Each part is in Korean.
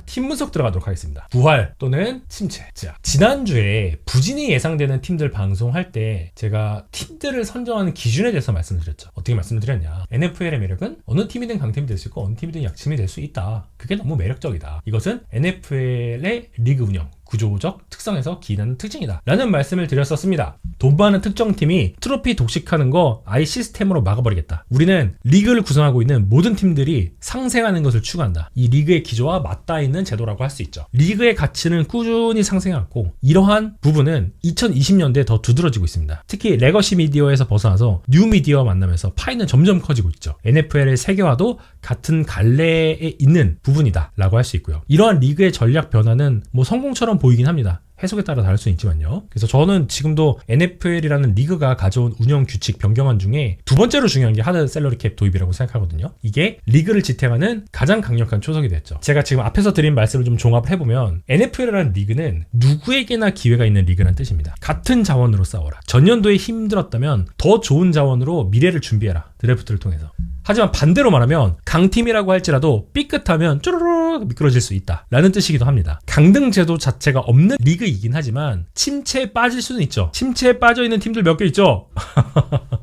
팀 분석 들어가도록 하겠습니다. 부활 또는 침체. 자, 지난주에 부진이 예상되는 팀들 방송할 때 제가 팀들을 선정하는 기준에 대해서 말씀드렸죠. 어떻게 말씀드렸냐. NFL의 매력은 어느 팀이든 강팀이 될 수 있고 어느 팀이든 약팀이 될 수 있다. 그게 너무 매력적이다. 이것은 NFL의 리그 운영 구조적 특성에서 기인하는 특징이다 라는 말씀을 드렸었습니다. 돈 많은 특정 팀이 트로피 독식하는 거 아예 시스템으로 막아버리겠다. 우리는 리그를 구성하고 있는 모든 팀들이 상생하는 것을 추구한다. 이 리그의 기조와 맞닿아 있는 제도라고 할 수 있죠. 리그의 가치는 꾸준히 상승해왔고 이러한 부분은 2020년대에 더 두드러지고 있습니다. 특히 레거시 미디어에서 벗어나서 뉴 미디어와 만나면서 파이는 점점 커지고 있죠. NFL의 세계화도 같은 갈래에 있는 부분이다 라고 할 수 있고요. 이러한 리그의 전략 변화는 뭐 성공처럼 보이긴 합니다. 해석에 따라 다를 수 있지만요. 그래서 저는 지금도 NFL이라는 리그가 가져온 운영 규칙 변경안 중에 두 번째로 중요한 게 하드 셀러리 캡 도입이라고 생각하거든요. 이게 리그를 지탱하는 가장 강력한 초석이 됐죠. 제가 지금 앞에서 드린 말씀을 좀 종합해보면 NFL이라는 리그는 누구에게나 기회가 있는 리그라는 뜻입니다. 같은 자원으로 싸워라. 전년도에 힘들었다면 더 좋은 자원으로 미래를 준비해라. 드래프트를 통해서. 하지만 반대로 말하면 강팀이라고 할지라도 삐끗하면 쭈르르 미끄러질 수 있다 라는 뜻이기도 합니다. 강등 제도 자체가 없는 리그이긴 하지만 침체에 빠질 수는 있죠. 침체에 빠져있는 팀들 몇 개 있죠.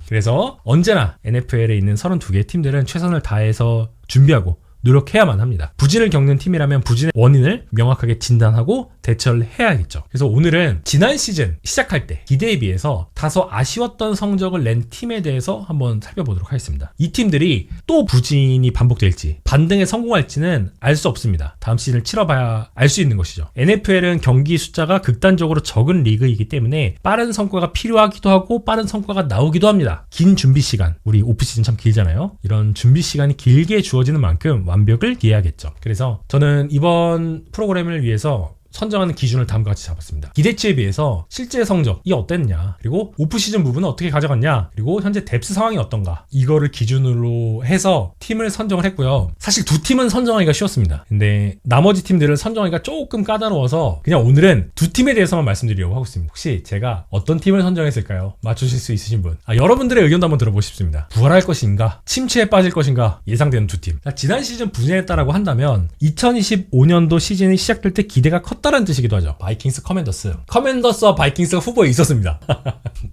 그래서 언제나 NFL에 있는 32개의 팀들은 최선을 다해서 준비하고 노력해야만 합니다. 부진을 겪는 팀이라면 부진의 원인을 명확하게 진단하고 대처를 해야겠죠. 그래서 오늘은 지난 시즌 시작할 때 기대에 비해서 다소 아쉬웠던 성적을 낸 팀에 대해서 한번 살펴보도록 하겠습니다. 이 팀들이 또 부진이 반복될지 반등에 성공할지는 알 수 없습니다. 다음 시즌을 치러봐야 알 수 있는 것이죠. NFL은 경기 숫자가 극단적으로 적은 리그이기 때문에 빠른 성과가 필요하기도 하고 빠른 성과가 나오기도 합니다. 긴 준비 시간, 우리 오프시즌 참 길잖아요. 이런 준비 시간이 길게 주어지는 만큼 완벽을 기해야겠죠. 그래서 저는 이번 프로그램을 위해서 선정하는 기준을 다음과 같이 잡았습니다. 기대치에 비해서 실제 성적이 어땠냐, 그리고 오프시즌 부분은 어떻게 가져갔냐, 그리고 현재 뎁스 상황이 어떤가, 이거를 기준으로 해서 팀을 선정을 했고요. 사실 두 팀은 선정하기가 쉬웠습니다. 근데 나머지 팀들은 선정하기가 조금 까다로워서 그냥 오늘은 두 팀에 대해서만 말씀드리려고 하고 있습니다. 혹시 제가 어떤 팀을 선정했을까요? 맞추실 수 있으신 분? 여러분들의 의견도 한번 들어보고 싶습니다. 부활할 것인가, 침체에 빠질 것인가 예상되는 두 팀. 지난 시즌 부진했다라고 한다면 2025년도 시즌이 시작될 때 기대가 컸다는 뜻이기도 하죠. 바이킹스, 커맨더스와 바이킹스가 후보에 있었습니다.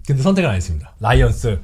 근데 선택을 안 했습니다. 라이언스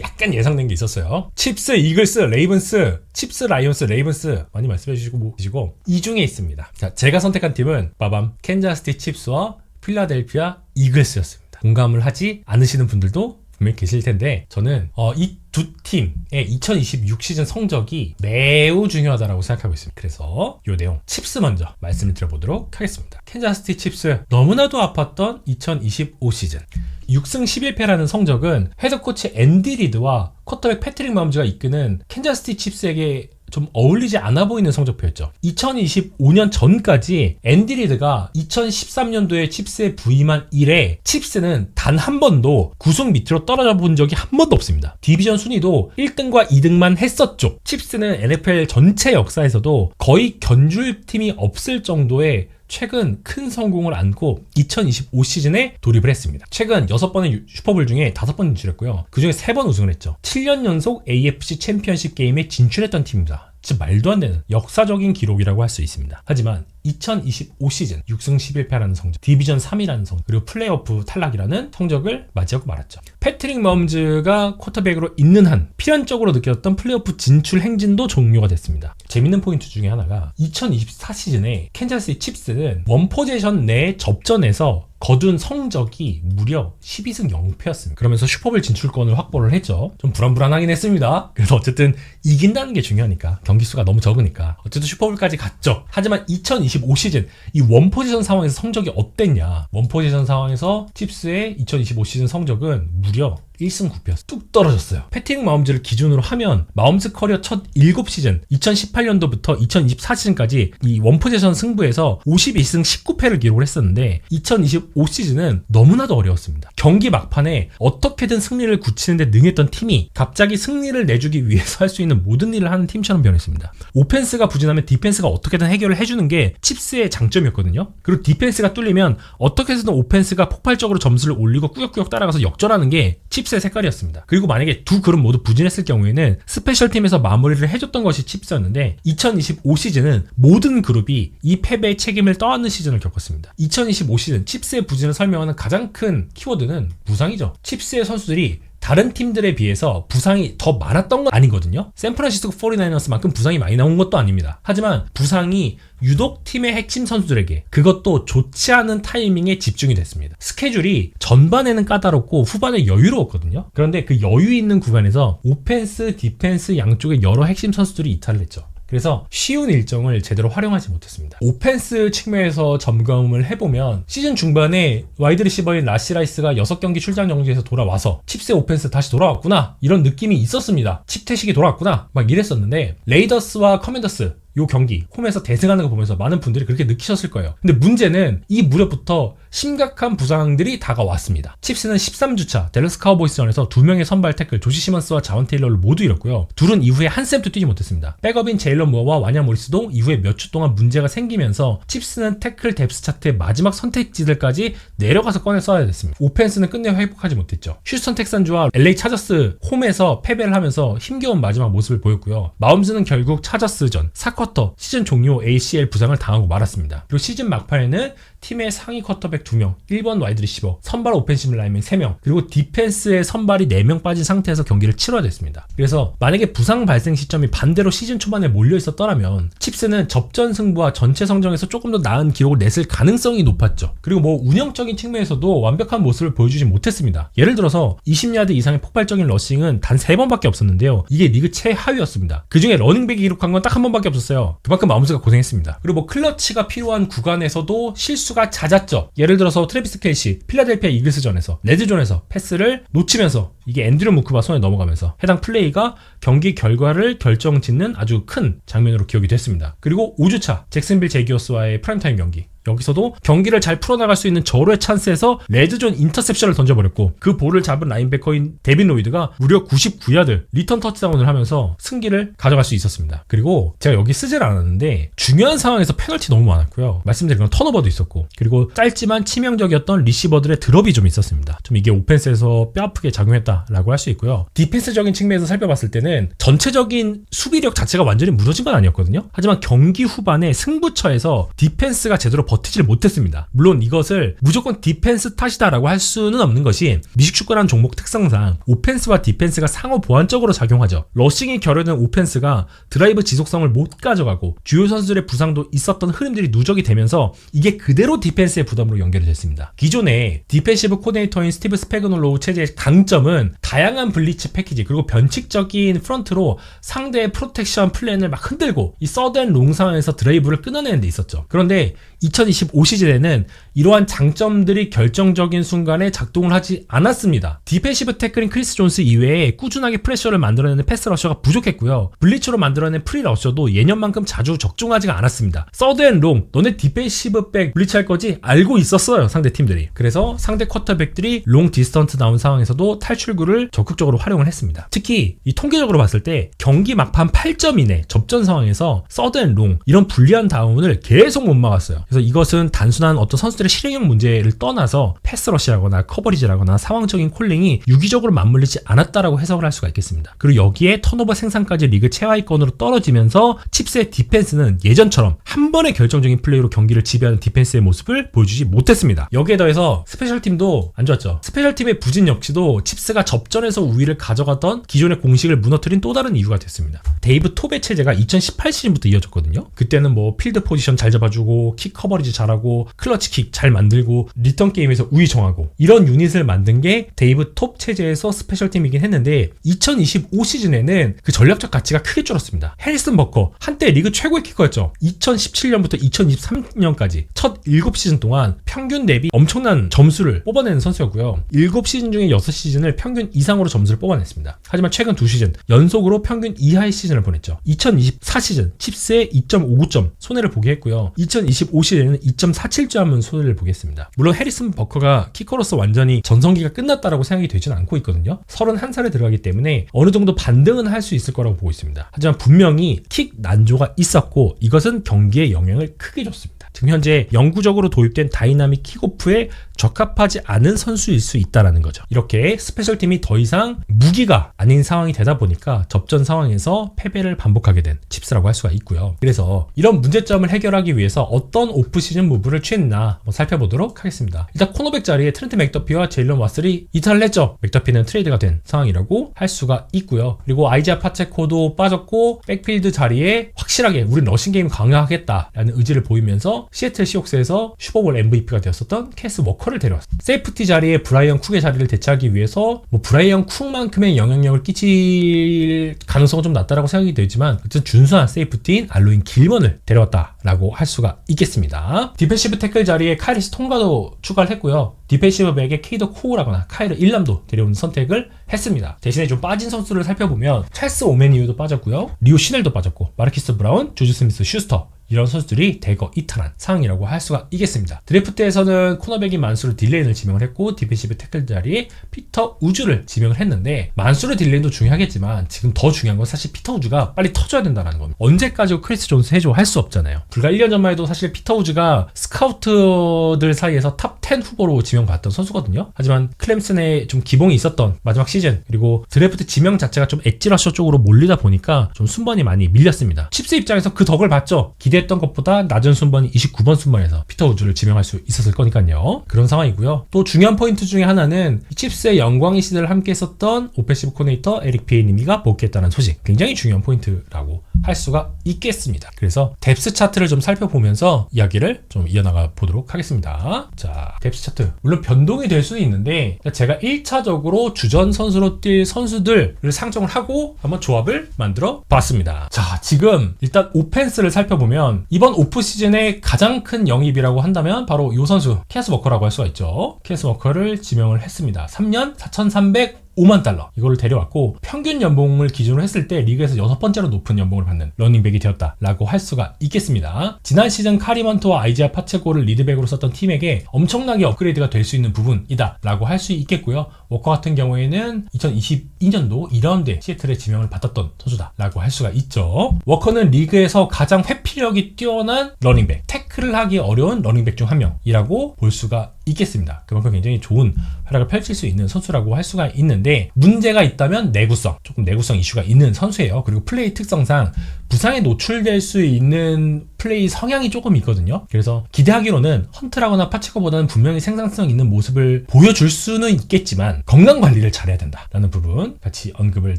약간 예상된 게 있었어요. 칩스, 이글스, 레이븐스, 칩스, 라이언스, 레이븐스 많이 말씀해 주시고 이 중에 있습니다. 자, 제가 선택한 팀은 빠밤 캔자스시티 칩스와 필라델피아 이글스였습니다. 공감을 하지 않으시는 분들도 분명히 계실 텐데 저는 이 두 팀의 2026 시즌 성적이 매우 중요하다고 생각하고 있습니다. 그래서 이 내용 칩스 먼저 말씀을 드려보도록 하겠습니다. 캔자스시티 칩스 너무나도 아팠던 2025 시즌 6승 11패라는 성적은 헤드코치 앤디 리드와 쿼터백 패트릭 마홈즈가 이끄는 캔자스시티 칩스에게 좀 어울리지 않아 보이는 성적표였죠. 2025년 전까지 앤디 리드가 2013년도에 칩스에 부임한 이래 칩스는 단 한 번도 9승 밑으로 떨어져 본 적이 한 번도 없습니다. 디비전 순위도 1등과 2등만 했었죠. 칩스는 NFL 전체 역사에서도 거의 견줄 팀이 없을 정도의 최근 큰 성공을 안고 2025 시즌에 돌입을 했습니다. 최근 6번의 슈퍼볼 중에 5번 진출했고요. 그중에 3번 우승을 했죠. 7년 연속 AFC 챔피언십 게임에 진출했던 팀입니다. 진짜 말도 안 되는 역사적인 기록이라고 할 수 있습니다. 하지만 2025 시즌 6승 11패라는 성적, 디비전 3위라는 성적, 그리고 플레이오프 탈락이라는 성적을 맞이하고 말았죠. 패트릭 마홈즈가 쿼터백으로 있는 한 필연적으로 느꼈던 플레이오프 진출 행진도 종료가 됐습니다. 재밌는 포인트 중에 하나가 2024 시즌에 캔자스시티 칩스는 원포제이션 내 접전에서 거둔 성적이 무려 12승 0패였습니다. 그러면서 슈퍼볼 진출권을 확보를 했죠. 좀 불안불안하긴 했습니다. 그래서 어쨌든 이긴다는 게 중요하니까, 경기 수가 너무 적으니까 어쨌든 슈퍼볼까지 갔죠. 하지만 2025 시즌 이 원포지션 상황에서 성적이 어땠냐, 원포지션 상황에서 칩스의 2025 시즌 성적은 무려 1승 9패였어요. 뚝 떨어졌어요. 패트릭 마홈즈를 기준으로 하면 마홈즈 커리어 첫 7시즌 2018년도부터 2024시즌까지 이 원포지션 승부에서 52승 19패를 기록을 했었는데 2025 2025 시즌은 너무나도 어려웠습니다. 경기 막판에 어떻게든 승리를 굳히는데 능했던 팀이 갑자기 승리를 내주기 위해서 할 수 있는 모든 일을 하는 팀처럼 변했습니다. 오펜스가 부진하면 디펜스가 어떻게든 해결을 해주는 게 칩스의 장점이었거든요. 그리고 디펜스가 뚫리면 어떻게 해서든 오펜스가 폭발적으로 점수를 올리고 꾸역꾸역 따라가서 역전하는 게 칩스의 색깔이었습니다. 그리고 만약에 두 그룹 모두 부진했을 경우에는 스페셜팀에서 마무리를 해줬던 것이 칩스였는데 2025 시즌은 모든 그룹이 이 패배의 책임을 떠안는 시즌을 겪었습니다. 2025 시즌 칩스의 부진을 설명하는 가장 큰 키워드는 부상이죠. 칩스의 선수들이 다른 팀들에 비해서 부상이 더 많았던 건 아니거든요. 샌프란시스코 49ers만큼 부상이 많이 나온 것도 아닙니다. 하지만 부상이 유독 팀의 핵심 선수들에게 그것도 좋지 않은 타이밍에 집중이 됐습니다. 스케줄이 전반에는 까다롭고 후반에 여유로웠거든요. 그런데 그 여유 있는 구간에서 오펜스, 디펜스 양쪽의 여러 핵심 선수들이 이탈을 했죠. 그래서 쉬운 일정을 제대로 활용하지 못했습니다. 오펜스 측면에서 점검을 해보면 시즌 중반에 와이드 리시버인 라시 라이스가 6경기 출장 정지에서 돌아와서 칩스의 오펜스 다시 돌아왔구나 이런 느낌이 있었습니다. 칩 태식이 돌아왔구나 막 이랬었는데 레이더스와 커맨더스 요 경기 홈에서 대승하는 거 보면서 많은 분들이 그렇게 느끼셨을 거예요. 근데 문제는 이 무렵부터 심각한 부상들이 다가왔습니다. 칩스는 13주차 댈러스 카우보이스전에서 2명의 선발 태클 조시 시먼스와 자원 테일러를 모두 잃었고요. 둘은 이후에 한 쌤도 뛰지 못했습니다. 백업인 제일런 무어와 와냐 모리스도 이후에 몇 주 동안 문제가 생기면서 칩스는 태클 뎁스 차트의 마지막 선택지들까지 내려가서 꺼내 써야 됐습니다. 오펜스는 끝내 회복하지 못했죠. 휴스턴 텍산즈와 LA 차저스 홈에서 패배를 하면서 힘겨운 마지막 모습을 보였고요. 마홈스는 결국 차저스전 4쿼터 시즌 종료 ACL 부상을 당하고 말았습니다. 그리고 시즌 막판에는 팀의 상위 쿼터백 2명, 1번 와이드 리시버, 선발 오펜시브 라인맨 3명, 그리고 디펜스의 선발이 4명 빠진 상태에서 경기를 치러야 됐습니다. 그래서 만약에 부상 발생 시점이 반대로 시즌 초반에 몰려 있었더라면 칩스는 접전 승부와 전체 성적에서 조금 더 나은 기록을 냈을 가능성이 높았죠. 그리고 뭐 운영적인 측면에서도 완벽한 모습을 보여주지 못했습니다. 예를 들어서 20야드 이상의 폭발적인 러싱은 단 3번밖에 없었는데요. 이게 리그 최하위였습니다. 그 중에 러닝백이 기록한 건 딱 한 번밖에 없었어요. 그만큼 마홈스가 고생했습니다. 그리고 뭐 클러치가 필요한 구간에서도 실수가 잦았죠. 예를 들어서 트래비스 켈시 필라델피아 이글스전에서 레드존에서 패스를 놓치면서 이게 앤드류 무크바 손에 넘어가면서 해당 플레이가 경기 결과를 결정짓는 아주 큰 장면으로 기억이 됐습니다. 그리고 5주차 잭슨빌 제기어스와의 프라임타임 경기, 여기서도 경기를 잘 풀어나갈 수 있는 절호의 찬스에서 레드존 인터셉션을 던져버렸고 그 볼을 잡은 라인베커인 데빈 로이드가 무려 99야드 리턴 터치다운을 하면서 승기를 가져갈 수 있었습니다. 그리고 제가 여기 쓰질 않았는데 중요한 상황에서 페널티 너무 많았고요. 말씀드린 건 턴오버도 있었고 그리고 짧지만 치명적이었던 리시버들의 드롭이 좀 있었습니다. 좀 이게 오펜스에서 뼈아프게 작용했다라고 할 수 있고요. 디펜스적인 측면에서 살펴봤을 때는 전체적인 수비력 자체가 완전히 무너진 건 아니었거든요. 하지만 경기 후반에 승부처에서 디펜스가 제대로 버티질 못했습니다. 물론 이것을 무조건 디펜스 탓이다라고 할 수는 없는 것이 미식축구라는 종목 특성상 오펜스와 디펜스가 상호 보완적으로 작용하죠. 러싱이 결여된 오펜스가 드라이브 지속성을 못 가져가고 주요 선수들의 부상도 있었던 흐름들이 누적이 되면서 이게 그대로 디펜스의 부담으로 연결이 됐습니다. 기존의 디펜시브 코디네이터인 스티브 스패그놀로우 체제의 강점은 다양한 블리츠 패키지 그리고 변칙적인 프런트로 상대의 프로텍션 플랜을 막 흔들고 이 서든 롱 상황에서 드라이브를 끊어내는 데 있었죠. 그런데 2025 시즌에는 이러한 장점들이 결정적인 순간에 작동을 하지 않았습니다. 디펜시브 태클인 크리스 존스 이외에 꾸준하게 프레셔를 만들어내는 패스 러셔가 부족했고요. 블리츠로 만들어낸 프리 러셔도 예년만큼 자주 적중하지가 않았습니다. 서드 앤 롱, 너네 디펜시브 백 블리츠할 거지? 알고 있었어요, 상대 팀들이. 그래서 상대 쿼터백들이 롱 디스턴트 나온 상황에서도 탈출구를 적극적으로 활용을 했습니다. 특히 이 통계적으로 봤을 때 경기 막판 8점 이내 접전 상황에서 서드 앤 롱 이런 불리한 다운을 계속 못 막았어요. 그래서 이것은 단순한 어떤 선수들의 실행형 문제를 떠나서 패스러시라거나 커버리지라거나 상황적인 콜링이 유기적으로 맞물리지 않았다라고 해석을 할 수가 있겠습니다. 그리고 여기에 턴오버 생산까지 리그 최하위권으로 떨어지면서 칩스의 디펜스는 예전처럼 한 번의 결정적인 플레이로 경기를 지배하는 디펜스의 모습을 보여주지 못했습니다. 여기에 더해서 스페셜팀도 안 좋았죠. 스페셜팀의 부진 역시도 칩스가 접전에서 우위를 가져가던 기존의 공식을 무너뜨린 또 다른 이유가 됐습니다. 데이브 톱의 체제가 2018 시즌부터 이어졌거든요. 그때는 뭐 필드 포지션 잘 잡아주고 킥 커버리지 잘하고 클러치 킥 잘 만들고 리턴 게임에서 우위 정하고 이런 유닛을 만든 게 데이브 톱 체제에서 스페셜팀이긴 했는데 2025 시즌에는 그 전략적 가치가 크게 줄었습니다. 해리슨 버커 한때 리그 최고의 키커였죠. 2017년부터 2023년까지 첫 7시즌 동안 평균 대비 엄청난 점수를 뽑아내는 선수였고요. 7시즌 중에 6시즌을 평균 이상으로 점수를 뽑아냈습니다. 하지만 최근 2시즌 연속으로 평균 이하의 시즌을 보냈죠. 2024시즌 칩스의 2.59점 손해를 보게 했고요. 2025시즌에는 2.47점 손해를 보게 했습니다. 물론 해리슨 버커가 키커로서 완전히 전성기가 끝났다라고 생각이 되지는 않고 있거든요. 31살에 들어가기 때문에 어느 정도 반등은 할 수 있을 거라고 보고 있습니다. 하지만 분명히 킥 난조가 있었고 이것은 경기에 영향을 크게 줬습니다. 지금 현재 영구적으로 도입된 다이나믹 킥오프에 적합하지 않은 선수일 수 있다는 거죠. 이렇게 스페셜팀이 더 이상 무기가 아닌 상황이 되다 보니까 접전 상황에서 패배를 반복하게 된 칩스라고 할 수가 있고요. 그래서 이런 문제점을 해결하기 위해서 어떤 오프시즌 무브를 취했나 살펴보도록 하겠습니다. 일단 코너백 자리에 트렌트 맥더피와 제일런 와슬이 이탈을 했죠. 맥더피는 트레이드가 된 상황이라고 할 수가 있고요. 그리고 아이자 파체코도 빠졌고 백필드 자리에 확실하게 우린 러싱 게임 강화하겠다라는 의지를 보이면서 시애틀 시옥스에서 슈퍼볼 MVP가 되었었던 캐스 워커를 데려왔습니다. 세이프티 자리에 브라이언 쿡의 자리를 대체하기 위해서 브라이언 쿡만큼의 영향력을 끼칠 가능성은 좀 낮다라고 생각이 되지만 어쨌든 준수한 세이프티인 알로인 길먼을 데려왔다라고 할 수가 있겠습니다. 디펜시브 태클 자리에 카이리스 통과도 추가를 했고요. 디펜시브 백에 케이더 코우라거나 카이르 일람도 데려오는 선택을 했습니다. 대신에 좀 빠진 선수를 살펴보면 찰스 오메니우도 빠졌고요. 리오 시넬도 빠졌고 마르키스 브라운, 조지 스미스 슈스터 이런 선수들이 대거 이탈한 상황이라고 할 수가 있겠습니다. 드래프트에서는 코너백인 만수르 딜레인을 지명을 했고 디펜시브 태클 자리에 피터 우즈를 지명을 했는데 만수르 딜레인도 중요하겠지만 지금 더 중요한 건 사실 피터 우즈가 빨리 터져야 된다는 겁니다. 언제까지 크리스 존스 해줘 할 수 없잖아요. 불과 1년 전만 해도 사실 피터 우즈가 스카우트들 사이에서 탑 10 후보로 지명받았던 선수거든요. 하지만 클램슨에 좀 기봉이 있었던 마지막 시즌 그리고 드래프트 지명 자체가 좀 엣지러셔 쪽으로 몰리다 보니까 좀 순번이 많이 밀렸습니다. 칩스 입장에서 그 덕을 봤죠. 기대했던 것보다 낮은 순번이 29번 순번에서 피터 우즈를 지명할 수 있었을 거니까요. 그런 상황이고요. 또 중요한 포인트 중에 하나는 칩스의 영광의 시대를 함께 했었던 오펜시브 코디네이터 에릭 비에니미가 복귀했다는 소식. 굉장히 중요한 포인트라고 할 수가 있겠습니다. 그래서 뎁스 차트를 좀 살펴보면서 이야기를 좀 이어나가 보도록 하겠습니다. 자, 뎁스 차트. 물론 변동이 될 수는 있는데 제가 1차적으로 주전 선수로 뛸 선수들을 상정을 하고 한번 조합을 만들어 봤습니다. 자, 지금 일단 오펜스를 살펴보면 이번 오프시즌의 가장 큰 영입이라고 한다면 바로 이 선수 캐스 워커라고 할 수가 있죠. 캐스 워커를 지명을 했습니다. 3년 4,305만 달러 이거를 데려왔고 평균 연봉을 기준으로 했을 때 리그에서 6번째로 높은 연봉을 받는 러닝백이 되었다라고 할 수가 있겠습니다. 지난 시즌 카리먼트와 아이지아 파체고를 리드백으로 썼던 팀에게 엄청나게 업그레이드가 될 수 있는 부분이다 라고 할 수 있겠고요. 워커 같은 경우에는 2022년도 2라운드에 시애틀에 지명을 받았던 선수다 라고 할 수가 있죠. 워커는 리그에서 가장 회피력이 뛰어난 러닝백, 태클을 하기 어려운 러닝백 중 한 명이라고 볼 수가 있겠습니다. 그만큼 굉장히 좋은 활약을 펼칠 수 있는 선수라고 할 수가 있는데 문제가 있다면 내구성, 조금 내구성 이슈가 있는 선수예요. 그리고 플레이 특성상 부상에 노출될 수 있는 플레이 성향이 조금 있거든요. 그래서 기대하기로는 헌트라거나 파체코보다는 분명히 생산성 있는 모습을 보여줄 수는 있겠지만 건강 관리를 잘해야 된다라는 부분 같이 언급을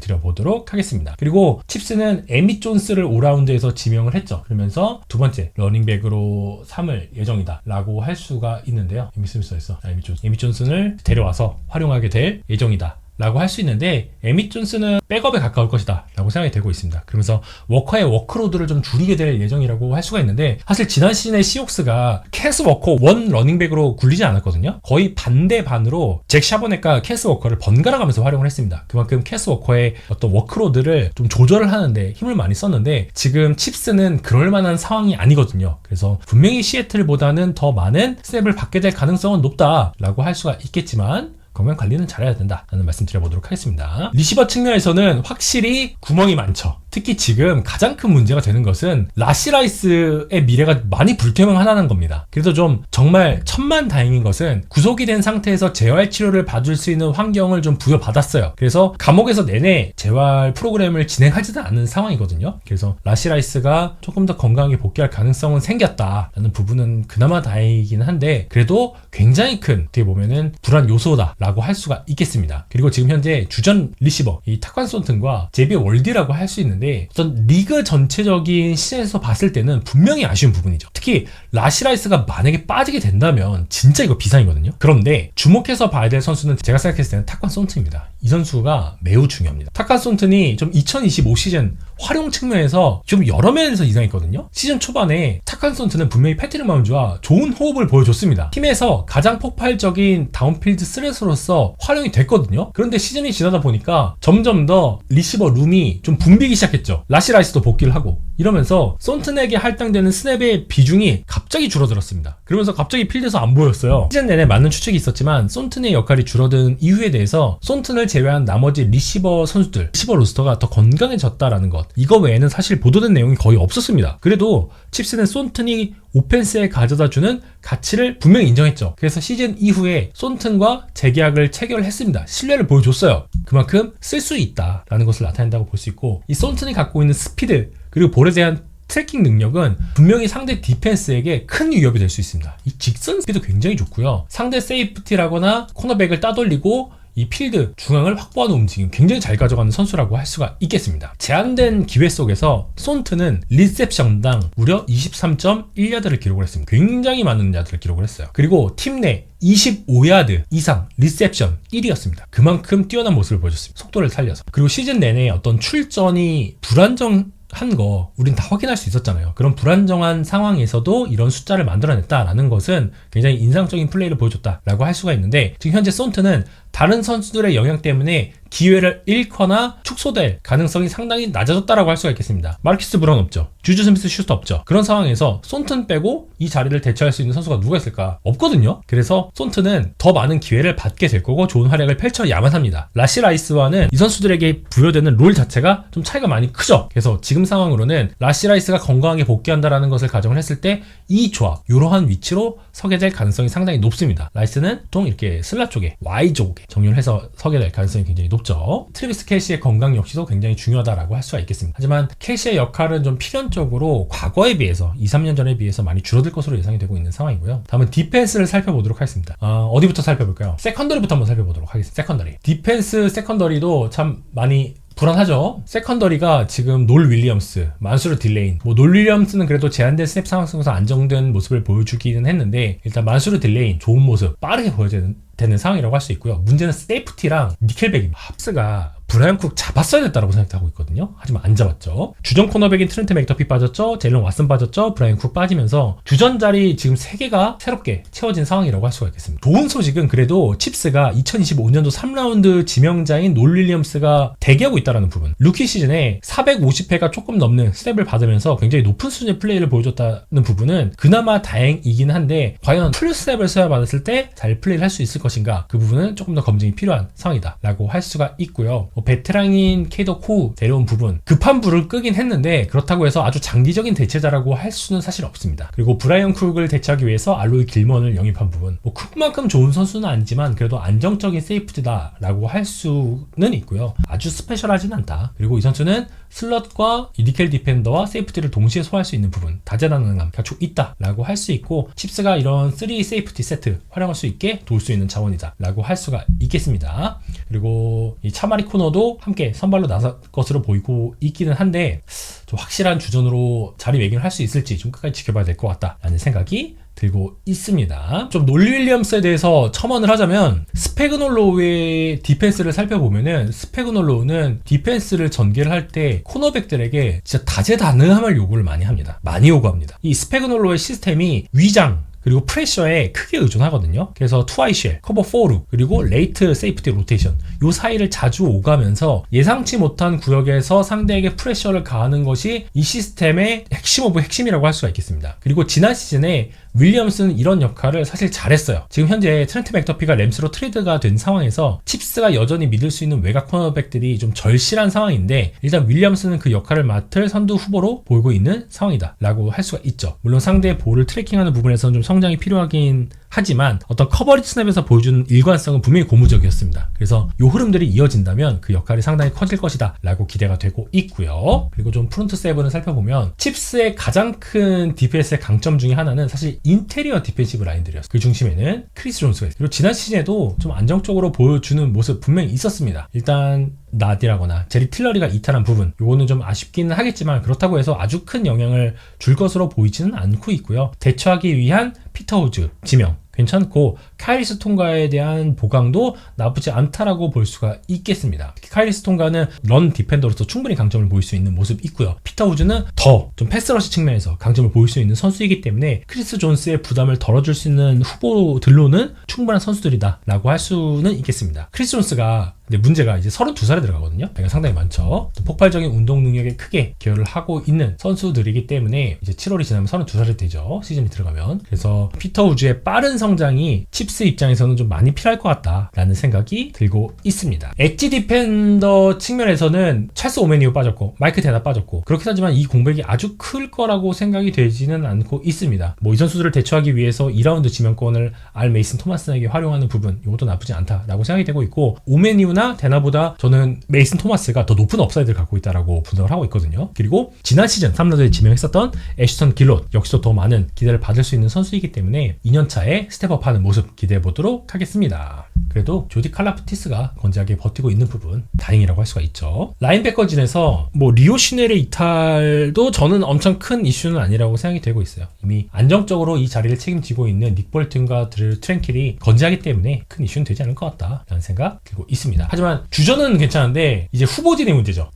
드려보도록 하겠습니다. 그리고 칩스는 에밋 존스를 5라운드에서 지명을 했죠. 그러면서 두 번째 러닝백으로 삼을 예정이다 라고 할 수가 있는데요. 에밋 존슨을 데려와서 활용하게 될 예정이다 라고 할 수 있는데 에밋 존스는 백업에 가까울 것이다 라고 생각이 되고 있습니다. 그러면서 워커의 워크로드를 좀 줄이게 될 예정이라고 할 수가 있는데 사실 지난 시즌에 시옥스가 캐스 워커 원 러닝백으로 굴리지 않았거든요. 거의 반대 반으로 잭 샤보넷과 캐스 워커를 번갈아 가면서 활용을 했습니다. 그만큼 캐스 워커의 어떤 워크로드를 좀 조절을 하는데 힘을 많이 썼는데 지금 칩스는 그럴 만한 상황이 아니거든요. 그래서 분명히 시애틀보다는 더 많은 스냅을 받게 될 가능성은 높다라고 할 수가 있겠지만 건강 관리는 잘해야 된다라는 말씀 드려보도록 하겠습니다. 리시버 측면에서는 확실히 구멍이 많죠. 특히 지금 가장 큰 문제가 되는 것은 라시 라이스의 미래가 많이 불투명하다는 겁니다. 그래도 좀 정말 천만다행인 것은 구속이 된 상태에서 재활 치료를 받을 수 있는 환경을 좀 부여받았어요. 그래서 감옥에서 내내 재활 프로그램을 진행하지도 않은 상황이거든요. 그래서 라시 라이스가 조금 더 건강하게 복귀할 가능성은 생겼다라는 부분은 그나마 다행이긴 한데 그래도 굉장히 큰 어떻게 보면은 불안 요소다 라고 할 수가 있겠습니다. 그리고 지금 현재 주전 리시버 이 타관 손튼과 제비 월디라고 할 수 있는데 있는데 어떤 리그 전체적인 시즌에서 봤을 때는 분명히 아쉬운 부분이죠. 특히 라시라이스가 만약에 빠지게 된다면 진짜 이거 비상이거든요. 그런데 주목해서 봐야 될 선수는 제가 생각했을 때는 타칸 손튼입니다. 이 선수가 매우 중요합니다. 타칸 손튼이 좀 2025 시즌 활용 측면에서 좀 여러 면에서 이상했거든요. 시즌 초반에 타칸 손튼은 분명히 패트릭 마운즈와 좋은 호흡을 보여줬습니다. 팀에서 가장 폭발적인 다운필드 스레서로서 활용이 됐거든요. 그런데 시즌이 지나다 보니까 점점 더 리시버 룸이 좀 붐비기 시작했죠. 라시라이스도 복귀를 하고 이러면서 손튼에게 할당되는 스냅의 비중이 갑자기 줄어들었습니다. 그러면서 갑자기 필드에서 안 보였어요. 시즌 내내 많은 추측이 있었지만 손튼의 역할이 줄어든 이유에 대해서 손튼을 제외한 나머지 리시버 선수들, 리시버 로스터가 더 건강해졌다라는 것, 이거 외에는 사실 보도된 내용이 거의 없었습니다. 그래도 칩스는 손튼이 오펜스에 가져다주는 가치를 분명히 인정했죠. 그래서 시즌 이후에 손튼과 재계약을 체결했습니다. 신뢰를 보여줬어요. 그만큼 쓸 수 있다라는 것을 나타낸다고 볼 수 있고, 이 손튼이 갖고 있는 스피드 그리고 볼에 대한 트래킹 능력은 분명히 상대 디펜스에게 큰 위협이 될 수 있습니다. 이 직선 스피드 굉장히 좋고요. 상대 세이프티라거나 코너백을 따돌리고 이 필드 중앙을 확보하는 움직임 굉장히 잘 가져가는 선수라고 할 수가 있겠습니다. 제한된 기회 속에서 손튼은 리셉션당 무려 23.1야드를 기록을 했습니다. 굉장히 많은 야드를 기록을 했어요. 그리고 팀 내 25야드 이상 리셉션 1위였습니다. 그만큼 뛰어난 모습을 보여줬습니다. 속도를 살려서. 그리고 시즌 내내 어떤 출전이 불안정한 거 우린 다 확인할 수 있었잖아요. 그런 불안정한 상황에서도 이런 숫자를 만들어냈다라는 것은 굉장히 인상적인 플레이를 보여줬다라고 할 수가 있는데, 지금 현재 손튼은 다른 선수들의 영향 때문에 기회를 잃거나 축소될 가능성이 상당히 낮아졌다라고 할 수가 있겠습니다. 마르키스 브라운 없죠. 주주 스미스 슈스터 없죠. 그런 상황에서 손튼 빼고 이 자리를 대체할 수 있는 선수가 누가 있을까? 없거든요. 그래서 손튼은 더 많은 기회를 받게 될 거고 좋은 활약을 펼쳐야만 합니다. 라시라이스와는 이 선수들에게 부여되는 롤 자체가 좀 차이가 많이 크죠. 그래서 지금 상황으로는 라시라이스가 건강하게 복귀한다라는 것을 가정을 했을 때 이 조합, 이러한 위치로 서게 될 가능성이 상당히 높습니다. 라이스는 보통 이렇게 슬라 쪽에, Y 쪽에 정렬해서 서게 될 가능성이 굉장히 높죠. 트래비스 켈시의 건강 역시도 굉장히 중요하다라고 할 수가 있겠습니다. 하지만 켈시의 역할은 좀 필연적으로 과거에 비해서 2, 3년 전에 비해서 많이 줄어들 것으로 예상이 되고 있는 상황이고요. 다음은 디펜스를 살펴보도록 하겠습니다. 어디부터 살펴볼까요? 세컨더리부터 한번 살펴보도록 하겠습니다. 세컨더리. 디펜스 세컨더리도 참 많이 불안하죠. 세컨더리가 지금 놀 윌리엄스, 만수르 딜레인, 놀 윌리엄스는 그래도 제한된 스냅 상황 속에서 안정된 모습을 보여주기는 했는데, 일단 만수르 딜레인 좋은 모습 빠르게 보여야 되는 상황이라고 할 수 있고요. 문제는 세이프티랑 니켈백입니다. 합스가 브라이언 쿡 잡았어야 됐다고 생각하고 있거든요. 하지만 안 잡았죠. 주전 코너백인 트렌트 맥더피 빠졌죠. 제일런 왓슨 빠졌죠. 브라이언 쿡 빠지면서 주전 자리 지금 3개가 새롭게 채워진 상황이라고 할 수가 있겠습니다. 좋은 소식은 그래도 칩스가 2025년도 3라운드 지명자인 놀 윌리엄스가 대기하고 있다는 부분. 루키 시즌에 450회가 조금 넘는 스텝을 받으면서 굉장히 높은 수준의 플레이를 보여줬다는 부분은 그나마 다행이긴 한데, 과연 풀 스텝을 써야 받았을 때 잘 플레이를 할 수 있을 것인가, 그 부분은 조금 더 검증이 필요한 상황이다 라고 할 수가 있고요. 베테랑인 케이더 코 데려온 부분, 급한 불을 끄긴 했는데 그렇다고 해서 아주 장기적인 대체자라고 할 수는 사실 없습니다. 그리고 브라이언 쿡을 대체하기 위해서 알로이 길먼을 영입한 부분, 쿡만큼 좋은 선수는 아니지만 그래도 안정적인 세이프티다 라고 할 수는 있고요. 아주 스페셜하진 않다. 그리고 이 선수는 슬럿과 니켈 디펜더와 세이프티를 동시에 소화할 수 있는 부분, 다재다능함 갖추고 있다 라고 할 수 있고, 칩스가 이런 3 세이프티 세트 활용할 수 있게 도울 수 있는 자원이다 라고 할 수가 있겠습니다. 그리고 이 차마리 코너도 함께 선발로 나설 것으로 보이고 있기는 한데, 좀 확실한 주전으로 자리매김을 할 수 있을지 좀 끝까지 지켜봐야 될 것 같다라는 생각이 들고 있습니다. 좀 놀 윌리엄스에 대해서 첨언을 하자면, 스페그놀로우의 디펜스를 살펴보면은 스페그놀로우는 디펜스를 전개를 할 때 코너백들에게 진짜 다재다능함을 요구를 많이 합니다. 많이 요구합니다. 이 스페그놀로우의 시스템이 위장 그리고 프레셔에 크게 의존하거든요. 그래서 투아이쉘, 커버 4루, 그리고 레이트 세이프티 로테이션, 요 사이를 자주 오가면서 예상치 못한 구역에서 상대에게 프레셔를 가하는 것이 이 시스템의 핵심 오브 핵심이라고 할 수가 있겠습니다. 그리고 지난 시즌에 윌리엄스는 이런 역할을 사실 잘했어요. 지금 현재 트렌트 맥더피가 램스로 트레이드가 된 상황에서 칩스가 여전히 믿을 수 있는 외곽 코너백들이 좀 절실한 상황인데, 일단 윌리엄스는 그 역할을 맡을 선두 후보로 보이고 있는 상황이다 라고 할 수가 있죠. 물론 상대의 볼을 트래킹하는 부분에서는 좀 성장이 필요하긴 하지만 어떤 커버리지 스냅에서 보여주는 일관성은 분명히 고무적이었습니다. 그래서 이 흐름들이 이어진다면 그 역할이 상당히 커질 것이다 라고 기대가 되고 있고요. 그리고 좀 프론트 세븐을 살펴보면 칩스의 가장 큰 디펜스의 강점 중에 하나는 사실 인테리어 디펜시브 라인들이었어요. 그 중심에는 크리스 존스가 있어요. 그리고 지난 시즌에도 좀 안정적으로 보여주는 모습 분명히 있었습니다. 일단 나디라거나 제리 틸러리가 이탈한 부분, 요거는 좀 아쉽기는 하겠지만 그렇다고 해서 아주 큰 영향을 줄 것으로 보이지는 않고 있고요. 대처하기 위한 피터 우즈 지명 괜찮고 카이리스 통가에 대한 보강도 나쁘지 않다라고 볼 수가 있겠습니다. 특히 카이리스 통가는 런 디펜더로서 충분히 강점을 보일 수 있는 모습이 있고요. 피터 우즈는 더 좀 패스러시 측면에서 강점을 보일 수 있는 선수이기 때문에 크리스 존스의 부담을 덜어줄 수 있는 후보들로는 충분한 선수들이다 라고 할 수는 있겠습니다. 크리스 존스가 근데 문제가 이제 32살에 들어가거든요. 그러니까 상당히 많죠. 폭발적인 운동 능력에 크게 기여를 하고 있는 선수들이기 때문에 이제 7월이 지나면 32살이 되죠. 시즌이 들어가면. 그래서 피터 우즈의 빠른 성장이 칩스 입장에서는 좀 많이 필요할 것 같다라는 생각이 들고 있습니다. 엣지 디펜더 측면에서는 찰스 오메니오 빠졌고 마이크 데나 빠졌고 그렇긴 하지만 이 공백이 아주 클 거라고 생각이 되지는 않고 있습니다. 뭐 이 선수들을 대처하기 위해서 2라운드 지명권을 알 메이슨 토마스에게 활용하는 부분 이것도 나쁘지 않다라고 생각이 되고 있고 오메니오나 데나보다 저는 메이슨 토마스가 더 높은 업사이드를 갖고 있다라고 분석을 하고 있거든요. 그리고 지난 시즌 3라운드에 지명했었던 애쉬턴 길롯 역시도 더 많은 기대를 받을 수 있는 선수이기 때문에 2년차에 스텝업하는 모습 기대해 보도록 하겠습니다. 그래도 조디 칼라프티스가 건재하게 버티고 있는 부분 다행이라고 할 수가 있죠. 라인백커진에서 뭐 리오 시넬의 이탈도 저는 엄청 큰 이슈는 아니라고 생각이 되고 있어요. 이미 안정적으로 이 자리를 책임지고 있는 닉 볼튼과 드루 트랭킬이 건재하기 때문에 큰 이슈는 되지 않을 것 같다라는 생각 들고 있습니다. 하지만 주전은 괜찮은데 이제 후보진의 문제죠.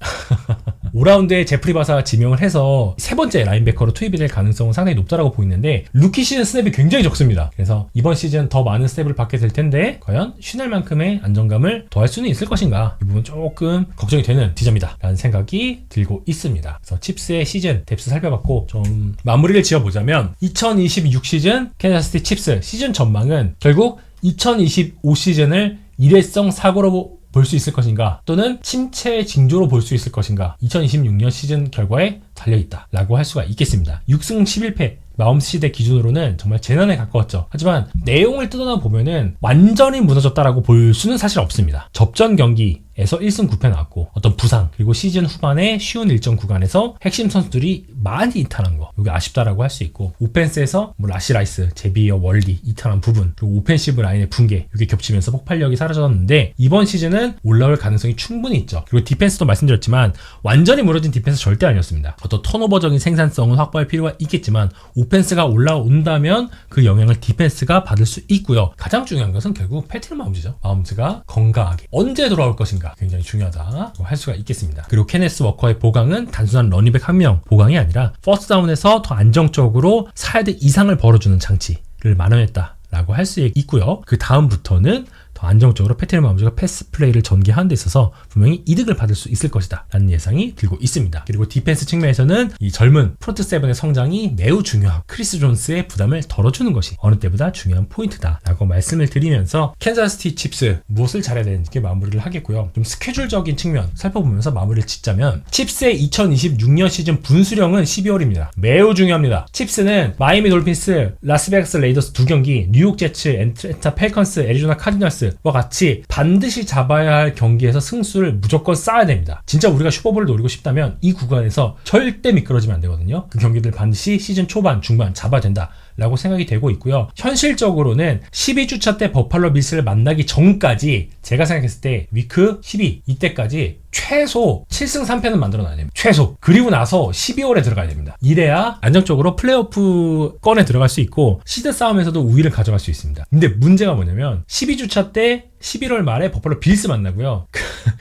5라운드에 제프리 바사 지명을 해서 세 번째 라인백커로 투입이 될 가능성은 상당히 높다라고 보이는데 루키 시즌 스냅이 굉장히 적습니다. 그래서 이번 시즌 더 많은 스냅을 받게 될 텐데 과연 슈넬만큼의 안정감을 더할 수는 있을 것인가, 이 부분 조금 걱정이 되는 지점이다 라는 생각이 들고 있습니다. 그래서 칩스의 시즌 뎁스 살펴봤고 좀 마무리를 지어보자면 2026 시즌 캔자스시티 칩스 시즌 전망은 결국 2025 시즌을 일회성 사고로 볼 수 있을 것인가 또는 침체의 징조로 볼 수 있을 것인가 2026년 시즌 결과에 달려있다 라고 할 수가 있겠습니다. 6승 11패 마홈스 시대 기준으로는 정말 재난에 가까웠죠. 하지만 내용을 뜯어나 보면은 완전히 무너졌다라고 볼 수는 사실 없습니다. 접전 경기에서 1승 9패 나왔고 어떤 부상 그리고 시즌 후반에 쉬운 일정 구간에서 핵심 선수들이 많이 이탈한 거 이게 아쉽다라고 할 수 있고 오펜스에서 뭐 라시 라이스, 제비어, 월리 이탈한 부분 그리고 오펜시브 라인의 붕괴 이게 겹치면서 폭발력이 사라졌는데 이번 시즌은 올라올 가능성이 충분히 있죠. 그리고 디펜스도 말씀드렸지만 완전히 무너진 디펜스 절대 아니었습니다. 어떤 턴오버적인 생산성은 확보할 필요가 있겠지만 오펜스가 올라온다면 그 영향을 디펜스가 받을 수 있고요. 가장 중요한 것은 결국 패트릭 마홈즈죠. 마홈즈가 건강하게 언제 돌아올 것인가 굉장히 중요하다고 할 수가 있겠습니다. 그리고 케네스 워커의 보강은 단순한 러닝백 한 명 보강이 아니라 퍼스트 다운에서 더 안정적으로 4야드 이상을 벌어주는 장치를 마련했다라고 할 수 있고요. 그 다음부터는 더 안정적으로 패트릭 마홈즈가 패스 플레이를 전개하는 데 있어서 분명히 이득을 받을 수 있을 것이다 라는 예상이 들고 있습니다. 그리고 디펜스 측면에서는 이 젊은 프론트 세븐의 성장이 매우 중요하고 크리스 존스의 부담을 덜어주는 것이 어느 때보다 중요한 포인트다 라고 말씀을 드리면서 캔자스시티 칩스 무엇을 잘해야 되는지 마무리를 하겠고요. 좀 스케줄적인 측면 살펴보면서 마무리를 짓자면 칩스의 2026년 시즌 분수령은 12월입니다. 매우 중요합니다. 칩스는 마이애미 돌핀스, 라스베가스 레이더스 2경기, 뉴욕 제츠, 애틀랜타 펠컨스, 애리조나 카디널스 와 같이 반드시 잡아야 할 경기에서 승수를 무조건 쌓아야 됩니다. 진짜 우리가 슈퍼볼을 노리고 싶다면 이 구간에서 절대 미끄러지면 안 되거든요. 그 경기들 반드시 시즌 초반, 중반 잡아야 된다 라고 생각이 되고 있고요. 현실적으로는 12주차 때 버팔로 빌스를 만나기 전까지 제가 생각했을 때 위크 12 이때까지 최소 7승 3패는 만들어놔야 됩니다. 최소. 그리고 나서 12월에 들어가야 됩니다. 이래야 안정적으로 플레이오프권에 들어갈 수 있고 시드 싸움에서도 우위를 가져갈 수 있습니다. 근데 문제가 뭐냐면 12주차 때 11월 말에 버팔로 빌스 만나고요.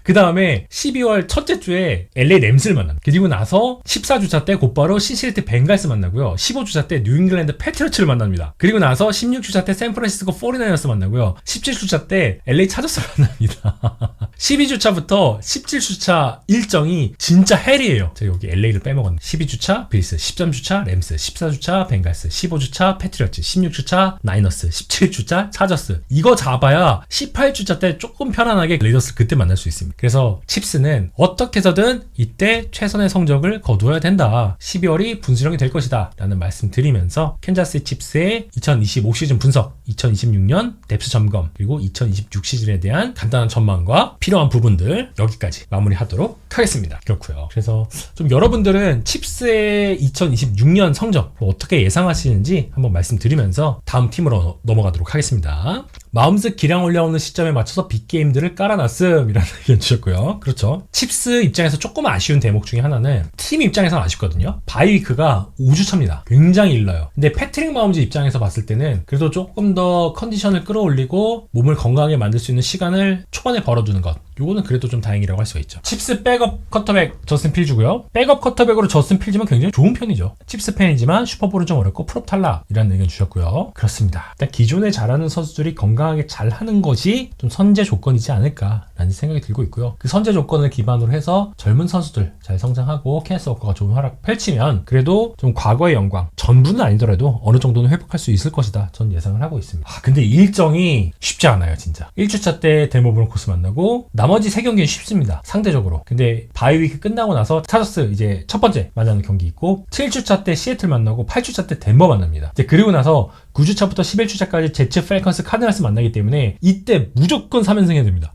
그 다음에 12월 첫째 주에 LA 램스를 만납니다. 그리고 나서 14주차 때 곧바로 신시내티 벵갈스 만나고요. 15주차 때 뉴잉글랜드 패트리어츠를 만납니다. 그리고 나서 16주차 때 샌프란시스코 49ers 만나고요. 17주차 때 LA 차저스를 만납니다. 12주차부터 17주차 11주차 일정이 진짜 헬이에요. 제가 여기 LA를 빼먹었네. 12주차 빌스, 13주차 램스, 14주차 벵갈스, 15주차 패트리어츠, 16주차 나이너스, 17주차 차저스. 이거 잡아야 18주차 때 조금 편안하게 레이더스 그때 만날 수 있습니다. 그래서 칩스는 어떻게 해서든 이때 최선의 성적을 거두어야 된다. 12월이 분수령이 될 것이다 라는 말씀 드리면서 캔자스 칩스의 2025 시즌 분석, 2026년 뎁스 점검, 그리고 2026 시즌에 대한 간단한 전망과 필요한 부분들 여기까지 마무리하도록 하겠습니다. 그렇고요. 그래서 좀 여러분들은 칩스의 2026년 성적 어떻게 예상하시는지 한번 말씀드리면서 다음 팀으로 넘어가도록 하겠습니다. 마음속 기량 올라오는 시점에 맞춰서 빅게임들을 깔아놨음이라는 의견 주셨고요. 그렇죠. 칩스 입장에서 조금 아쉬운 대목 중에 하나는 팀 입장에서는 아쉽거든요. 바이위크가 5주차입니다. 굉장히 일러요. 근데 패트릭 마홈즈 입장에서 봤을 때는 그래도 조금 더 컨디션을 끌어올리고 몸을 건강하게 만들 수 있는 시간을 초반에 벌어두는 것, 요거는 그래도 좀 다행이라고 할 수가 있죠. 칩스 백업 커터백 저스틴 필즈고요. 백업 커터백으로 저스틴 필즈면 굉장히 좋은 편이죠. 칩스 팬이지만 슈퍼볼은 좀 어렵고 프롭 탈락이라는 의견 주셨고요. 그렇습니다. 일단 기존에 잘하는 선수들이 건강하게 잘하는 것이 좀 선제 조건이지 않을까라는 생각이 들고 있고요. 그 선제 조건을 기반으로 해서 젊은 선수들 잘 성장하고 케네스 워커가 좋은 활약 펼치면 그래도 좀 과거의 영광, 전부는 아니더라도 어느 정도는 회복할 수 있을 것이다. 전 예상을 하고 있습니다. 근데 일정이 쉽지 않아요, 진짜. 1주차 때 덴버 브론코스 만나고 나머지 3경기는 쉽습니다. 상대적으로. 근데 바이위크 끝나고 나서 차저스 이제 첫 번째 만나는 경기 있고 7주차 때 시애틀 만나고 8주차 때 덴버 만납니다. 이제 그리고 나서 9주차부터 11주차까지 제츠, 팔컨스, 카드널스 만나기 때문에 이때 무조건 3연승 해야 됩니다.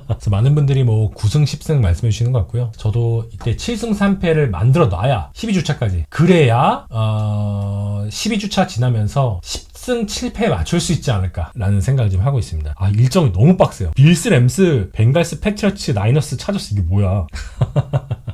그래서 많은 분들이 뭐 9승, 10승 말씀해 주시는 것 같고요. 저도 이때 7승 3패를 만들어 놔야 12주차까지. 그래야 12주차 지나면서 10승 7패 맞출 수 있지 않을까라는 생각을 지금 하고 있습니다. 일정이 너무 빡세요. 빌스, 램스, 벵갈스, 패트리어츠, 나이너스, 차저스 이게 뭐야.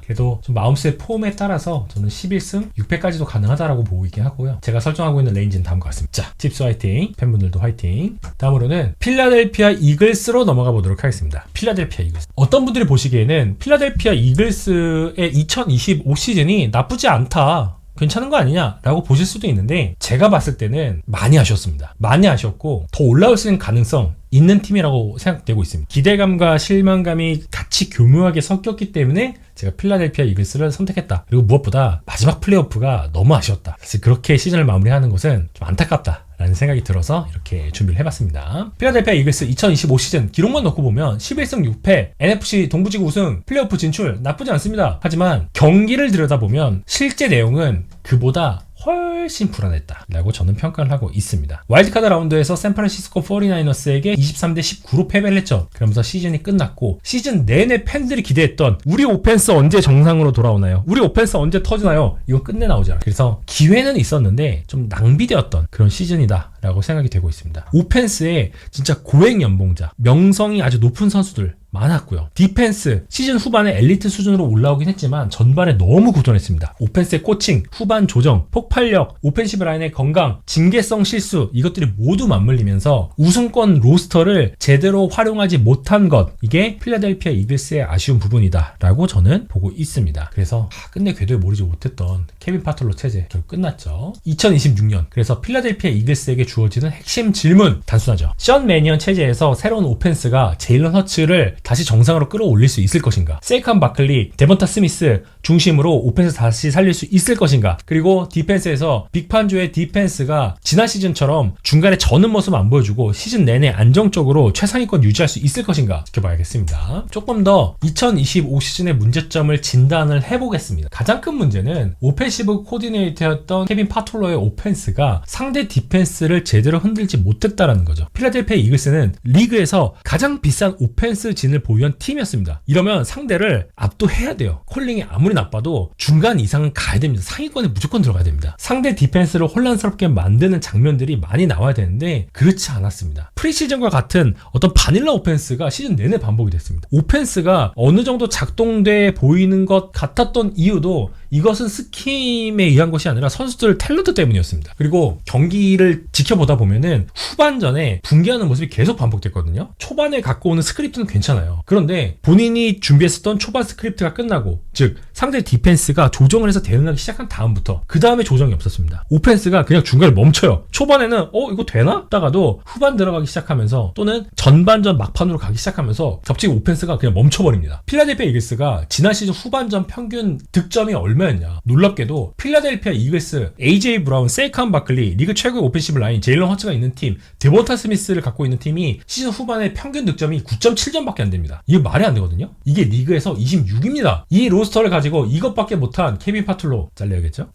그래도 좀 마음스의 폼에 따라서 저는 11승 6패까지도 가능하다라고 보고 있긴 하고요. 제가 설정하고 있는 레인지는 다음과 같습니다. 자, 칩스 화이팅, 팬분들도 화이팅. 다음으로는 필라델피아 이글스로 넘어가 보도록 하겠습니다. 필라델피아 이글스. 어떤 분들이 보시기에는 필라델피아 이글스의 2025 시즌이 나쁘지 않다, 괜찮은 거 아니냐 라고 보실 수도 있는데, 제가 봤을 때는 많이 아쉬웠습니다. 많이 아쉬웠고 더 올라올 수 있는 가능성 있는 팀이라고 생각되고 있습니다. 기대감과 실망감이 같이 교묘하게 섞였기 때문에 제가 필라델피아 이글스를 선택했다. 그리고 무엇보다 마지막 플레이오프가 너무 아쉬웠다. 그래서 그렇게 시즌을 마무리하는 것은 좀 안타깝다 라는 생각이 들어서 이렇게 준비를 해봤습니다. 필라델피아 이글스 2025 시즌 기록만 놓고 보면 11승 6패, NFC 동부지구 우승, 플레이오프 진출 나쁘지 않습니다. 하지만 경기를 들여다보면 실제 내용은 그보다 훨씬 불안했다라고 저는 평가를 하고 있습니다. 와일드카드 라운드에서 샌프란시스코 49어스에게 23대 19로 패배를 했죠. 그러면서 시즌이 끝났고 시즌 내내 팬들이 기대했던 우리 오펜스 언제 정상으로 돌아오나요? 우리 오펜스 언제 터지나요? 이거 끝내 나오지 않아요. 그래서 기회는 있었는데 좀 낭비되었던 그런 시즌이다 라고 생각이 되고 있습니다. 오펜스에 진짜 고액 연봉자, 명성이 아주 높은 선수들 많았고요. 디펜스 시즌 후반에 엘리트 수준으로 올라오긴 했지만 전반에 너무 고전했습니다. 오펜스의 코칭, 후반 조정, 폭발력, 오펜시브 라인의 건강, 징계성 실수, 이것들이 모두 맞물리면서 우승권 로스터를 제대로 활용하지 못한 것, 이게 필라델피아 이글스의 아쉬운 부분이다 라고 저는 보고 있습니다. 그래서 끝내 궤도에 모르지 못했던 케빈 파톨로 체제 결국 끝났죠. 2026년 그래서 필라델피아 이글스에게 주어지는 핵심 질문 단순하죠. 션 매니언 체제에서 새로운 오펜스가 제일런 허츠를 다시 정상으로 끌어올릴 수 있을 것인가? 세이칸 바클리, 데번타 스미스 중심으로 오펜스 다시 살릴 수 있을 것인가? 그리고 디펜스에서 빅판조의 디펜스가 지난 시즌처럼 중간에 저는 모습 안 보여주고 시즌 내내 안정적으로 최상위권 유지할 수 있을 것인가? 지켜봐야겠습니다. 조금 더 2025 시즌의 문제점을 진단을 해보겠습니다. 가장 큰 문제는 오펜시브 코디네이터였던 케빈 파톨러의 오펜스가 상대 디펜스를 제대로 흔들지 못했다라는 거죠. 필라델피아 이글스는 리그에서 가장 비싼 오펜스 진을 보유한 팀이었습니다. 이러면 상대를 압도해야 돼요. 콜링이 아무리 나빠도 중간 이상은 가야 됩니다. 상위권에 무조건 들어가야 됩니다. 상대 디펜스를 혼란스럽게 만드는 장면들이 많이 나와야 되는데 그렇지 않았습니다. 프리시즌과 같은 어떤 바닐라 오펜스가 시즌 내내 반복이 됐습니다. 오펜스가 어느 정도 작동돼 보이는 것 같았던 이유도 이것은 스킴에 의한 것이 아니라 선수들 탤런트 때문이었습니다. 그리고 경기를 지켜보다 보면은 후반전에 붕괴하는 모습이 계속 반복됐거든요. 초반에 갖고 오는 스크립트는 괜찮아요. 그런데 본인이 준비했었던 초반 스크립트가 끝나고, 즉 상대 디펜스가 조정을 해서 대응하기 시작한 다음부터 그 다음에 조정이 없었습니다. 오펜스가 그냥 중간에 멈춰요. 초반에는 이거 되나? 하다가도 후반 들어가기 시작하면서 또는 전반전 막판으로 가기 시작하면서 갑자기 오펜스가 그냥 멈춰버립니다. 필라델피아 이글스가 지난 시즌 후반전 평균 득점이 얼마였냐? 놀랍게도 필라델피아 이글스, AJ 브라운, 세이칸 바클리, 리그 최고의 오펜시브 라인, 제일런 허츠가 있는 팀, 데본타 스미스를 갖고 있는 팀이 시즌 후반에 평균 득점이 9.7점밖에 안 됩니다. 이게 말이 안 되거든요. 이게 리그에서 26입니다. 이 로스터를 가지고 이것밖에 못한 케빈 파툴로 잘려야겠죠?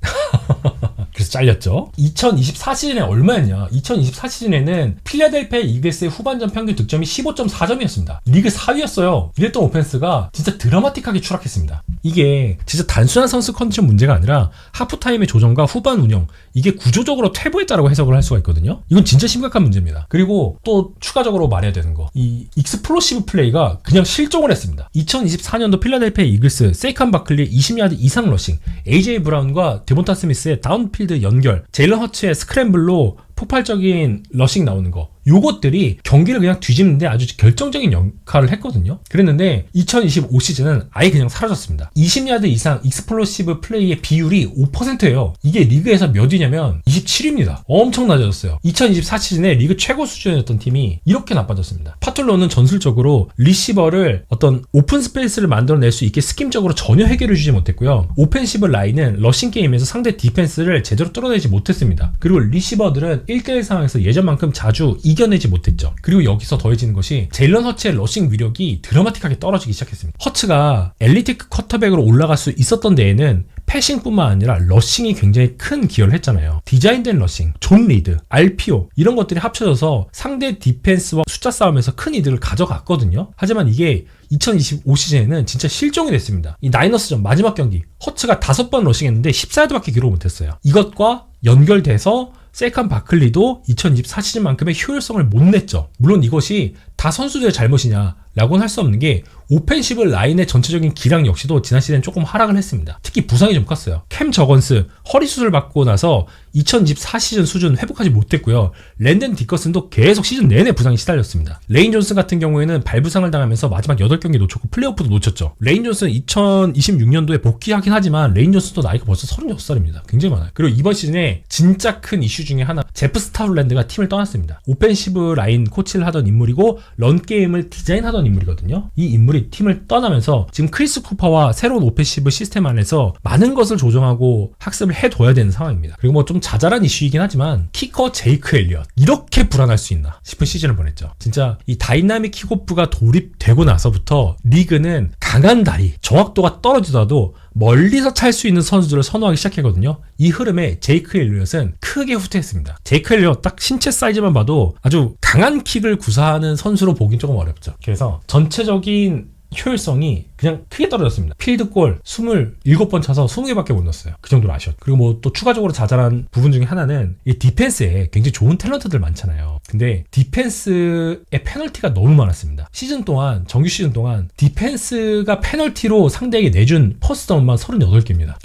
그래서 잘렸죠. 2024 시즌에 얼마였냐? 2024 시즌에는 필라델피아 이글스의 후반전 평균 득점이 15.4점이었습니다. 리그 4위였어요. 이랬던 오펜스가 진짜 드라마틱하게 추락했습니다. 이게 진짜 단순한 선수 컨디션 문제가 아니라 하프타임의 조정과 후반 운영, 이게 구조적으로 퇴보했다라고 해석을 할 수가 있거든요. 이건 진짜 심각한 문제입니다. 그리고 또 추가적으로 말해야 되는 거, 이 익스플로시브 플레이가 그냥 실종을 했습니다. 2024년도 필라델피아 이글스, 세이칸 바클리 20야드 이상 러싱, AJ 브라운과 데본타 스미스의 다운필드 연결, 제일런 허츠의 스크램블로 폭발적인 러싱 나오는 거, 요것들이 경기를 그냥 뒤집는데 아주 결정적인 역할을 했거든요. 그랬는데 2025 시즌은 아예 그냥 사라졌습니다. 20야드 이상 익스플로시브 플레이의 비율이 5%예요. 이게 리그에서 몇 위냐면 27위입니다. 엄청 낮아졌어요. 2024 시즌에 리그 최고 수준이었던 팀이 이렇게 나빠졌습니다. 파툴로는 전술적으로 리시버를 어떤 오픈 스페이스를 만들어낼 수 있게 스킴적으로 전혀 해결해 주지 못했고요. 오펜시브 라인은 러싱 게임에서 상대 디펜스를 제대로 뚫어내지 못했습니다. 그리고 리시버들은 1대1 상황에서 예전만큼 자주 이겨내지 못했죠. 그리고 여기서 더해지는 것이 제일런 허츠의 러싱 위력이 드라마틱하게 떨어지기 시작했습니다. 허츠가 엘리트 쿼터백으로 올라갈 수 있었던 데에는 패싱뿐만 아니라 러싱이 굉장히 큰 기여를 했잖아요. 디자인된 러싱, 존 리드, RPO 이런 것들이 합쳐져서 상대 디펜스와 숫자 싸움에서 큰 이득을 가져갔거든요. 하지만 이게 2025 시즌에는 진짜 실종이 됐습니다. 이 나이너스전 마지막 경기 허츠가 5번 러싱했는데 14야드밖에 기록 못했어요. 이것과 연결돼서 세이칸 바클리도 2024 시즌만큼의 효율성을 못 냈죠. 물론 이것이 다 선수들의 잘못이냐 라고는 할 수 없는 게 오펜시브 라인의 전체적인 기량 역시도 지난 시즌에 조금 하락을 했습니다. 특히 부상이 좀 컸어요. 캠 저건스 허리 수술 받고 나서 2024 시즌 수준 회복하지 못했고요. 랜든 디커슨도 계속 시즌 내내 부상이 시달렸습니다. 레인 존슨 같은 경우에는 발부상을 당하면서 마지막 8경기 놓쳤고 플레이오프도 놓쳤죠. 레인 존슨 2026년도에 복귀하긴 하지만 레인 존슨도 나이가 벌써 36살입니다. 굉장히 많아요. 그리고 이번 시즌에 진짜 큰 이슈 중에 하나, 제프 스타울랜드가 팀을 떠났습니다. 오펜시브 라인 코치를 하던 인물이고 런게임을 디자인하던 인물이거든요. 이 인물이 팀을 떠나면서 지금 크리스 쿠퍼와 새로운 오펜시브 시스템 안에서 많은 것을 조정하고 학습을 해둬야 되는 상황입니다. 그리고 뭐 좀 자잘한 이슈이긴 하지만 키커 제이크 엘리엇, 이렇게 불안할 수 있나 싶은 시즌을 보냈죠. 진짜 이 다이나믹 킥오프가 도입되고 나서부터 리그는 강한 다리, 정확도가 떨어지더라도 멀리서 찰 수 있는 선수들을 선호하기 시작했거든요. 이 흐름에 제이크 엘리엇은 크게 후퇴했습니다. 제이크 엘리엇 딱 신체 사이즈만 봐도 아주 강한 킥을 구사하는 선수로 보긴 조금 어렵죠. 그래서 전체적인 효율성이 그냥 크게 떨어졌습니다. 필드골 27번 차서 20개밖에 못 넣었어요. 그 정도로 아쉬웠죠. 그리고 뭐 또 추가적으로 자잘한 부분 중에 하나는 이 디펜스에 굉장히 좋은 탤런트들 많잖아요. 근데 디펜스의 페널티가 너무 많았습니다. 시즌 동안, 정규 시즌 동안 디펜스가 페널티로 상대에게 내준 퍼스트 다운만 38개입니다.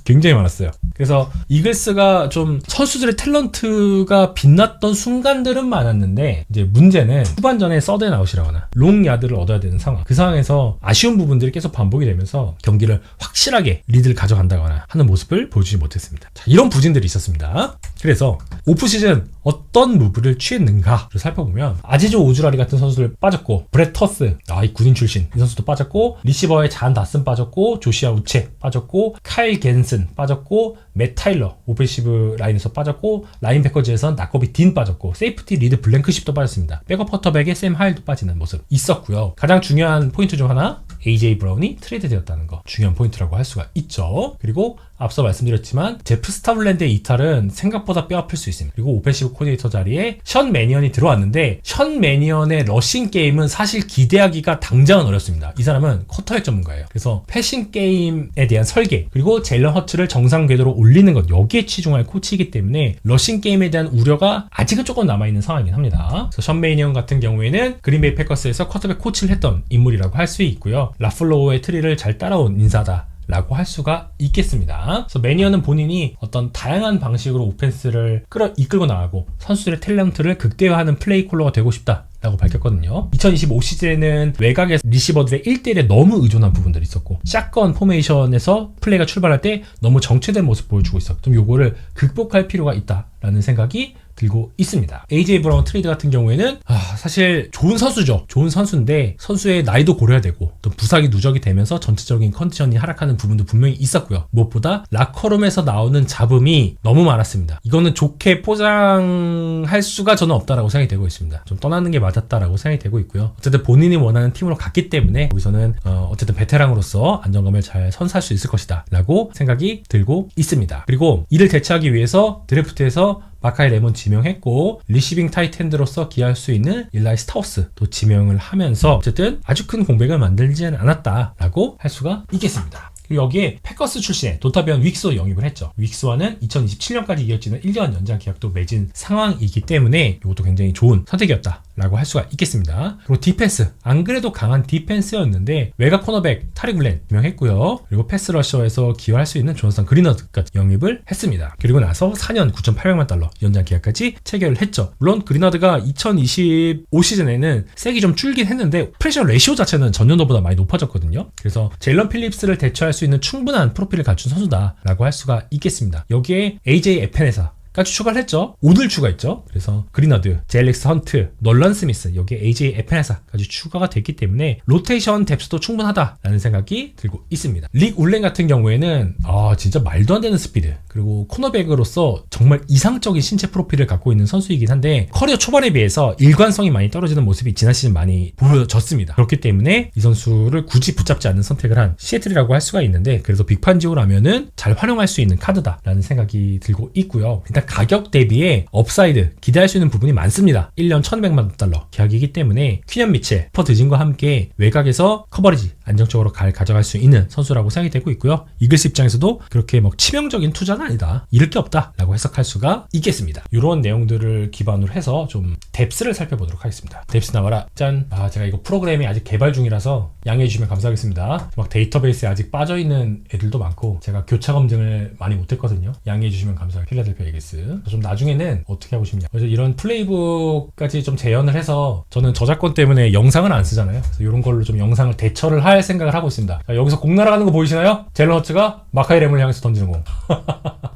굉장히 많았어요. 그래서 이글스가 좀 선수들의 탤런트가 빛났던 순간들은 많았는데, 이제 문제는 후반전에 서든 아웃이라거나 롱 야드를 얻어야 되는 상황, 그 상황에서 아쉬운 부분들이 계속 반복이 되면서 경기를 확실하게 리드를 가져간다거나 하는 모습을 보여주지 못했습니다. 자, 이런 부진들이 있었습니다. 그래서 오프시즌 어떤 무브를 취했는가를 살펴보면, 아지조 오주라리 같은 선수들 빠졌고, 브렛 터스, 이 군인 출신 이 선수도 빠졌고, 리시버의 잔 다슨 빠졌고, 조시아 우체 빠졌고, 카일 겐슨 빠졌고, 맷 타일러 오펜시브 라인에서 빠졌고, 라인베커즈에선 나코비 딘 빠졌고, 세이프티 리드 블랭크십도 빠졌습니다. 백업 퍼터백에 샘 하일도 빠지는 모습 있었고요. 가장 중요한 포인트 중 하나, AJ 브라운이 트레이드 되었다는 거, 중요한 포인트라고 할 수가 있죠. 그리고 앞서 말씀드렸지만 제프 스타블랜드의 이탈은 생각보다 뼈아플 수 있습니다. 그리고 오펜시브 코디네이터 자리에 션 매니언이 들어왔는데, 션 매니언의 러싱 게임은 사실 기대하기가 당장은 어렵습니다. 이 사람은 쿼터백 전문가예요. 그래서 패싱 게임에 대한 설계, 그리고 제일런 허츠를 정상 궤도로 올리는 것, 여기에 치중할 코치이기 때문에 러싱 게임에 대한 우려가 아직은 조금 남아있는 상황이긴 합니다. 그래서 션 매니언 같은 경우에는 그린베이 패커스에서 쿼터백 코치를 했던 인물이라고 할 수 있고요. 라플로우의 트리를 잘 따라온 인사다 라고 할 수가 있겠습니다. 그래서 매니어는 본인이 어떤 다양한 방식으로 오펜스를 이끌고 나가고 선수들의 탤런트를 극대화하는 플레이 콜러가 되고 싶다 라고 밝혔거든요. 2025 시즌에는 외곽에서 리시버들의 1대1에 너무 의존한 부분들이 있었고 샷건 포메이션에서 플레이가 출발할 때 너무 정체된 모습 보여주고 있어. 좀 요거를 극복할 필요가 있다라는 생각이 들고 있습니다. AJ 브라운 트레이드 같은 경우에는 사실 좋은 선수죠. 좋은 선수인데 선수의 나이도 고려해야 되고 또 부상이 누적이 되면서 전체적인 컨디션이 하락하는 부분도 분명히 있었고요. 무엇보다 라커룸에서 나오는 잡음이 너무 많았습니다. 이거는 좋게 포장할 수가 저는 없다라고 생각이 되고 있습니다. 좀 떠나는 게 맞았다라고 생각이 되고 있고요. 어쨌든 본인이 원하는 팀으로 갔기 때문에 여기서는 어쨌든 베테랑으로서 안정감을 잘 선사할 수 있을 것이다 라고 생각이 들고 있습니다. 그리고 이를 대체하기 위해서 드래프트에서 마카이 레몬 지명했고 리시빙 타이트엔드로서 기여할 수 있는 일라이 스타우스도 지명을 하면서 어쨌든 아주 큰 공백을 만들지는 않았다라고 할 수가 있겠습니다. 그리고 여기에 패커스 출신의 도타비언 윅스도 영입을 했죠. 윅스와는 2027년까지 이어지는 1년 연장 계약도 맺은 상황이기 때문에 이것도 굉장히 좋은 선택이었다라고 할 수가 있겠습니다. 그리고 디펜스, 안 그래도 강한 디펜스였는데 외곽 코너백 타릭 굴렌 지명했고요. 그리고 패스 러셔에서 기여할 수 있는 조나산 그리너드까지 영입을 했습니다. 그리고 나서 4년 9,800만 달러 연장 계약까지 체결을 했죠. 물론 그리너드가 2025 시즌에는 색이 좀 줄긴 했는데 프레셔 레시오 자체는 전년도보다 많이 높아졌거든요. 그래서 제일런 필립스를 대처할 수 있는 충분한 프로필을 갖춘 선수다라고 할 수가 있겠습니다. 여기에 AJ 에페네사까지 추가를 했죠. 오늘 추가했죠. 그래서 그리너드, 제일렉스 헌트, 놀런 스미스, 여기에 AJ 에페네사까지 추가가 됐기 때문에 로테이션 뎁스도 충분하다라는 생각이 들고 있습니다. 릭 울렌 같은 경우에는 진짜 말도 안 되는 스피드, 그리고 코너백으로서 정말 이상적인 신체 프로필을 갖고 있는 선수이긴 한데 커리어 초반에 비해서 일관성이 많이 떨어지는 모습이 지난 시즌 많이 보여졌습니다. 그렇기 때문에 이 선수를 굳이 붙잡지 않는 선택을 한 시애틀이라고 할 수가 있는데, 그래서 빅판지오라면은 잘 활용할 수 있는 카드다라는 생각이 들고 있고요. 일단 가격 대비에 업사이드 기대할 수 있는 부분이 많습니다. 1년 1,100만 달러 계약이기 때문에 퀴년 미첼, 퍼 드진과 함께 외곽에서 커버리지 안정적으로 가져갈 수 있는 선수라고 생각이 되고 있고요. 이글스 입장에서도 그렇게 치명적인 투자는 아니다, 잃을 게 없다 라고 해석할 수가 있겠습니다. 이런 내용들을 기반으로 해서 좀 뎁스를 살펴보도록 하겠습니다. 뎁스 나와라. 짠. 제가 이거 프로그램이 아직 개발 중이라서 양해해 주시면 감사하겠습니다. 데이터베이스에 아직 빠져있는 애들도 많고 제가 교차 검증을 많이 못했거든요. 양해해 주시면 감사하겠습니다. 필라델피아 이글스 좀 나중에는 어떻게 하고 싶냐, 그래서 이런 플레이북까지 좀 재현을 해서, 저는 저작권 때문에 영상은 안 쓰잖아요. 그래서 이런 걸로 좀 영상을 대처를 할 생각을 하고 있습니다. 자, 여기서 공 날아가는 거 보이시나요? 젤런 허츠가 마카이 레몬을 향해서 던지는 공.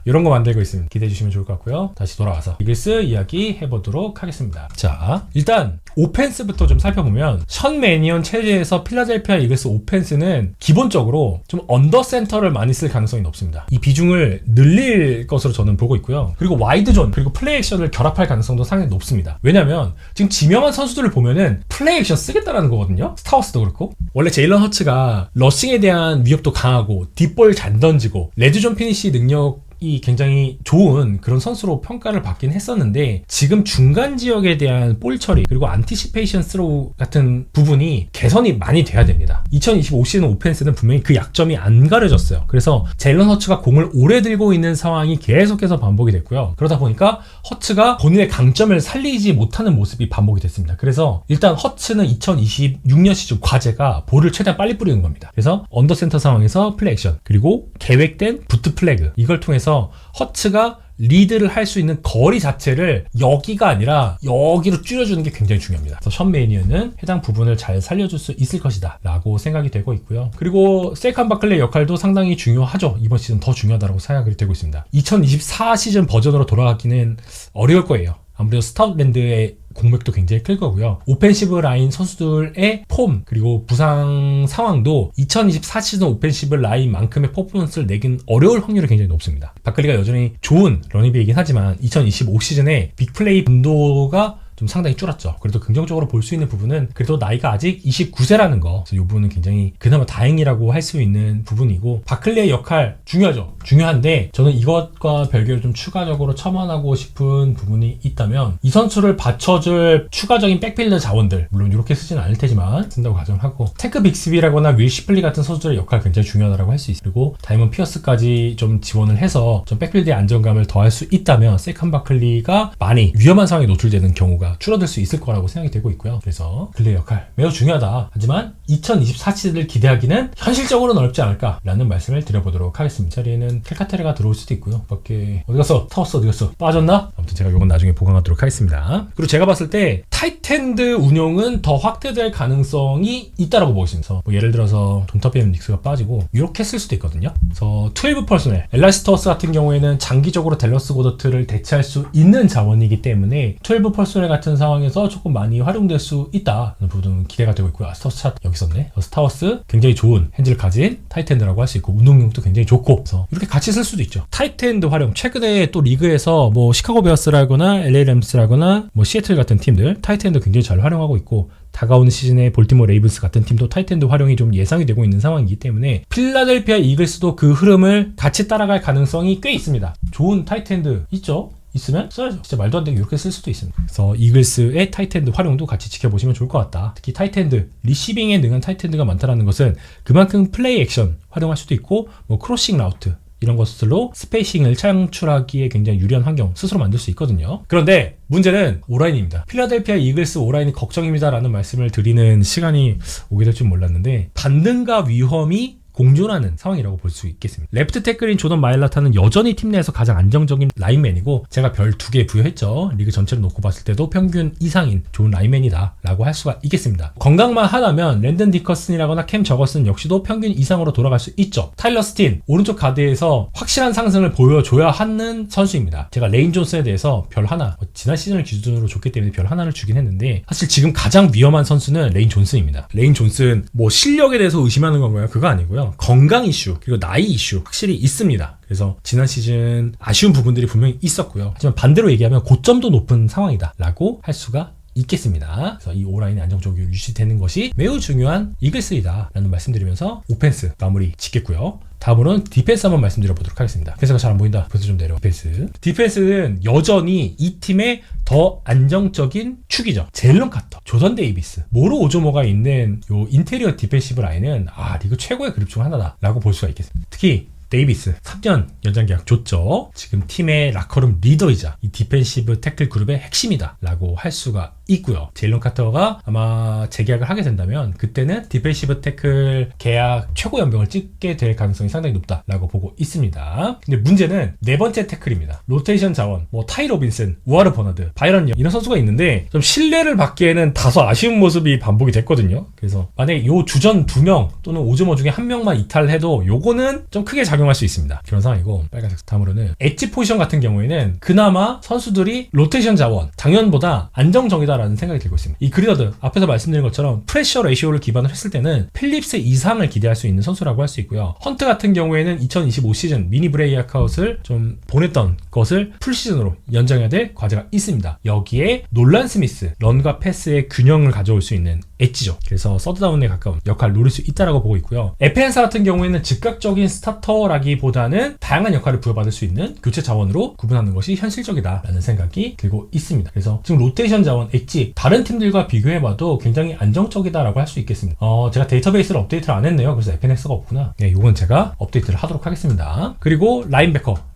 이런 거 만들고 있습니다. 기대해 주시면 좋을 것 같고요. 다시 돌아와서 이글스 이야기 해보도록 하겠습니다. 자, 일단 오펜스부터 좀 살펴보면 션 매니언 체제에서 필라델피아 이글스 오펜스는 기본적으로 좀 언더 센터를 많이 쓸 가능성이 높습니다. 이 비중을 늘릴 것으로 저는 보고 있고요. 그리고 와이드 존, 그리고 플레이 액션을 결합할 가능성도 상당히 높습니다. 왜냐면 지금 지명한 선수들을 보면은 플레이 액션 쓰겠다라는 거거든요. 스타워스도 그렇고. 원래 제일런 허츠가 러싱에 대한 위협도 강하고 딥볼 잘 던지고 레드존 피니시 능력이 굉장히 좋은 그런 선수로 평가를 받긴 했었는데, 지금 중간 지역에 대한 볼 처리 그리고 안티시페이션 스로우 같은 부분이 개선이 많이 돼야 됩니다. 2025 시즌 오펜스는 분명히 그 약점이 안 가려졌어요. 그래서 제일런 허츠가 공을 오래 들고 있는 상황이 계속해서 반복이 됐고요. 그러다 보니까 허츠가 본인의 강점을 살리지 못하는 모습이 반복이 됐습니다. 그래서 일단 허츠는 2026년 시즌 과제가 볼을 최대한 빨리 뿌리는 겁니다. 그래서 언더센터 상황에서 플레이 액션, 그리고 계획된 부트 플래그, 이걸 통해서 허츠가 리드를 할 수 있는 거리 자체를 여기가 아니라 여기로 줄여주는 게 굉장히 중요합니다. 그래서 션 매니언은 해당 부분을 잘 살려줄 수 있을 것이다 라고 생각이 되고 있고요. 그리고 세이칸 바클레의 역할도 상당히 중요하죠. 이번 시즌 더 중요하다고 생각이 되고 있습니다. 2024 시즌 버전으로 돌아가기는 어려울 거예요. 아무래도 스타웃랜드의 공백도 굉장히 클 거고요. 오펜시브 라인 선수들의 폼, 그리고 부상 상황도 2024 시즌 오펜시브 라인만큼의 퍼포먼스를 내긴 어려울 확률이 굉장히 높습니다. 바클리가 여전히 좋은 러닝백이긴 하지만 2025 시즌에 빅플레이 빈도가 좀 상당히 줄었죠. 그래도 긍정적으로 볼 수 있는 부분은 그래도 나이가 아직 29세라는 거, 그래서 이 부분은 굉장히 그나마 다행이라고 할 수 있는 부분이고, 바클리의 역할 중요하죠. 중요한데 저는 이것과 별개로 좀 추가적으로 첨언하고 싶은 부분이 있다면, 이 선수를 받쳐줄 추가적인 백필더 자원들, 물론 이렇게 쓰진 않을 테지만 쓴다고 가정하고, 테크 빅스비라거나 윌 시플리 같은 선수들의 역할 굉장히 중요하다고 할 수 있어요. 그리고 다이먼 피어스까지 좀 지원을 해서 좀 백필드의 안정감을 더할 수 있다면 세컨 바클리가 많이 위험한 상황에 노출되는 경우가 수가 줄어들 수 있을 거라고 생각이 되고 있고요. 그래서 근래 역할 매우 중요하다. 하지만 2024 시즌을 기대하기는 현실적으로는 어렵지 않을까라는 말씀을 드려보도록 하겠습니다. 자리에는 켈카테레가 들어올 수도 있고요. 밖에 어디 갔어? 타워스 어디 갔어? 빠졌나? 아무튼 제가 이건 나중에 보강하도록 하겠습니다. 그리고 제가 봤을 때 타이트엔드 운용은 더 확대될 가능성이 있다라고 보고 있습니다. 뭐 예를 들어서 돈타비엠 닉스가 빠지고 이렇게 쓸 수도 있거든요. 그래서 12 퍼스널 엘라스터스 같은 경우에는 장기적으로 댈러스 고더트를 대체할 수 있는 자원이기 때문에 12 퍼스널 같은 상황에서 조금 많이 활용될 수 있다는 부분은 기대가 되고 있고요. 스타워스 차 여기 있었네. 스타워스 굉장히 좋은 핸즈를 가진 타이트엔드라고 할 수 있고 운동력도 굉장히 좋고 그래서 이렇게 같이 쓸 수도 있죠. 타이트엔드 활용 최근에 또 리그에서 뭐 시카고 베어스라거나 LA 램스라거나 뭐 시애틀 같은 팀들 타이트엔드 굉장히 잘 활용하고 있고 다가오는 시즌에 볼티모어 레이븐스 같은 팀도 타이트엔드 활용이 좀 예상이 되고 있는 상황이기 때문에 필라델피아 이글스도 그 흐름을 같이 따라갈 가능성이 꽤 있습니다. 좋은 타이트엔드 있죠? 있으면 써야죠. 진짜 말도 안 되게 이렇게 쓸 수도 있습니다. 그래서 이글스의 타이트엔드 활용도 같이 지켜보시면 좋을 것 같다. 특히 타이트엔드, 리시빙에 능한 타이트엔드가 많다는 것은 그만큼 플레이 액션 활용할 수도 있고 뭐 크로싱 라우트 이런 것들로 스페이싱을 창출하기에 굉장히 유리한 환경 스스로 만들 수 있거든요. 그런데 문제는 오라인입니다. 필라델피아 이글스 오라인이 걱정입니다 라는 말씀을 드리는 시간이 오게 될 줄 몰랐는데 반등과 위험이 공존하는 상황이라고 볼 수 있겠습니다. 레프트 태클인 조던 마일라타는 여전히 팀 내에서 가장 안정적인 라인맨이고 제가 별 2개 부여했죠. 리그 전체를 놓고 봤을 때도 평균 이상인 좋은 라인맨이다 라고 할 수가 있겠습니다. 건강만 하다면 랜든 디커슨이라거나 캠 저거슨 역시도 평균 이상으로 돌아갈 수 있죠. 타일러 스틴 오른쪽 가드에서 확실한 상승을 보여줘야 하는 선수입니다. 제가 레인 존슨에 대해서 별 하나 지난 시즌을 기준으로 줬기 때문에 별 하나를 주긴 했는데 사실 지금 가장 위험한 선수는 레인 존슨입니다. 레인 존슨 뭐 실력에 대해서 의심하는 건가요? 그거 아니고요. 건강 이슈 그리고 나이 이슈 확실히 있습니다. 그래서 지난 시즌 아쉬운 부분들이 분명히 있었고요. 하지만 반대로 얘기하면 고점도 높은 상황이다 라고 할 수가 있겠습니다. 그래서 이 오라인이 안정적으로 유지되는 것이 매우 중요한 이글스이다 라는 말씀드리면서 오펜스 마무리 짓겠고요. 다음으로는 디펜스 한번 말씀드려보도록 하겠습니다. 디펜스가 잘 안 보인다. 디펜스 좀 내려. 디펜스는 여전히 이 팀의 더 안정적인 축이죠. 제일런 카터, 조던 데이비스, 모로 오조모가 있는 요 인테리어 디펜시브 라인은 리그 최고의 그룹 중 하나다 라고 볼 수가 있겠습니다. 특히 데이비스 3년 연장 계약 줬죠. 지금 팀의 라커룸 리더이자 이 디펜시브 태클 그룹의 핵심이다 라고 할 수가 있고요. 제일런 카터가 아마 재계약을 하게 된다면 그때는 디펜시브 태클 계약 최고 연봉을 찍게 될 가능성이 상당히 높다라고 보고 있습니다. 근데 문제는 네 번째 태클입니다. 로테이션 자원, 뭐 타이 로빈슨, 우아르 버나드, 바이런 이런 선수가 있는데 좀 신뢰를 받기에는 다소 아쉬운 모습이 반복이 됐거든요. 그래서 만약에 요 주전 2명 또는 오즈모 중에 1명만 이탈해도 요거는 좀 크게 작용할 수 있습니다. 그런 상황이고 빨간색 다음으로는 엣지 포지션 같은 경우에는 그나마 선수들이 로테이션 자원 작년보다 안정적이다 라는 생각이 들고 있습니다. 이 그리너드 앞에서 말씀드린 것처럼 프레셔 레이시오를 기반으로 했을 때는 필립스 이상을 기대할 수 있는 선수라고 할 수 있고요. 헌트 같은 경우에는 2025 시즌 미니 브레이아카웃을 좀 보냈던 것을 풀시즌으로 연장해야 될 과제가 있습니다. 여기에 놀란 스미스 런과 패스의 균형을 가져올 수 있는 엣지죠. 그래서 서드다운에 가까운 역할을 노릴 수 있다라고 보고 있고요. 에페엔사 같은 경우에는 즉각적인 스타터라기보다는 다양한 역할을 부여받을 수 있는 교체 자원으로 구분하는 것이 현실적이다라는 생각이 들고 있습니다. 그래서 지금 로테이션 자원 엣지 다른 팀들과 비교해봐도 굉장히 안정적이다라고 할 수 있겠습니다. 제가 데이터베이스를 업데이트를 안 했네요. 그래서 FNX가 없구나. 네, 이건 제가 업데이트를 하도록 하겠습니다. 그리고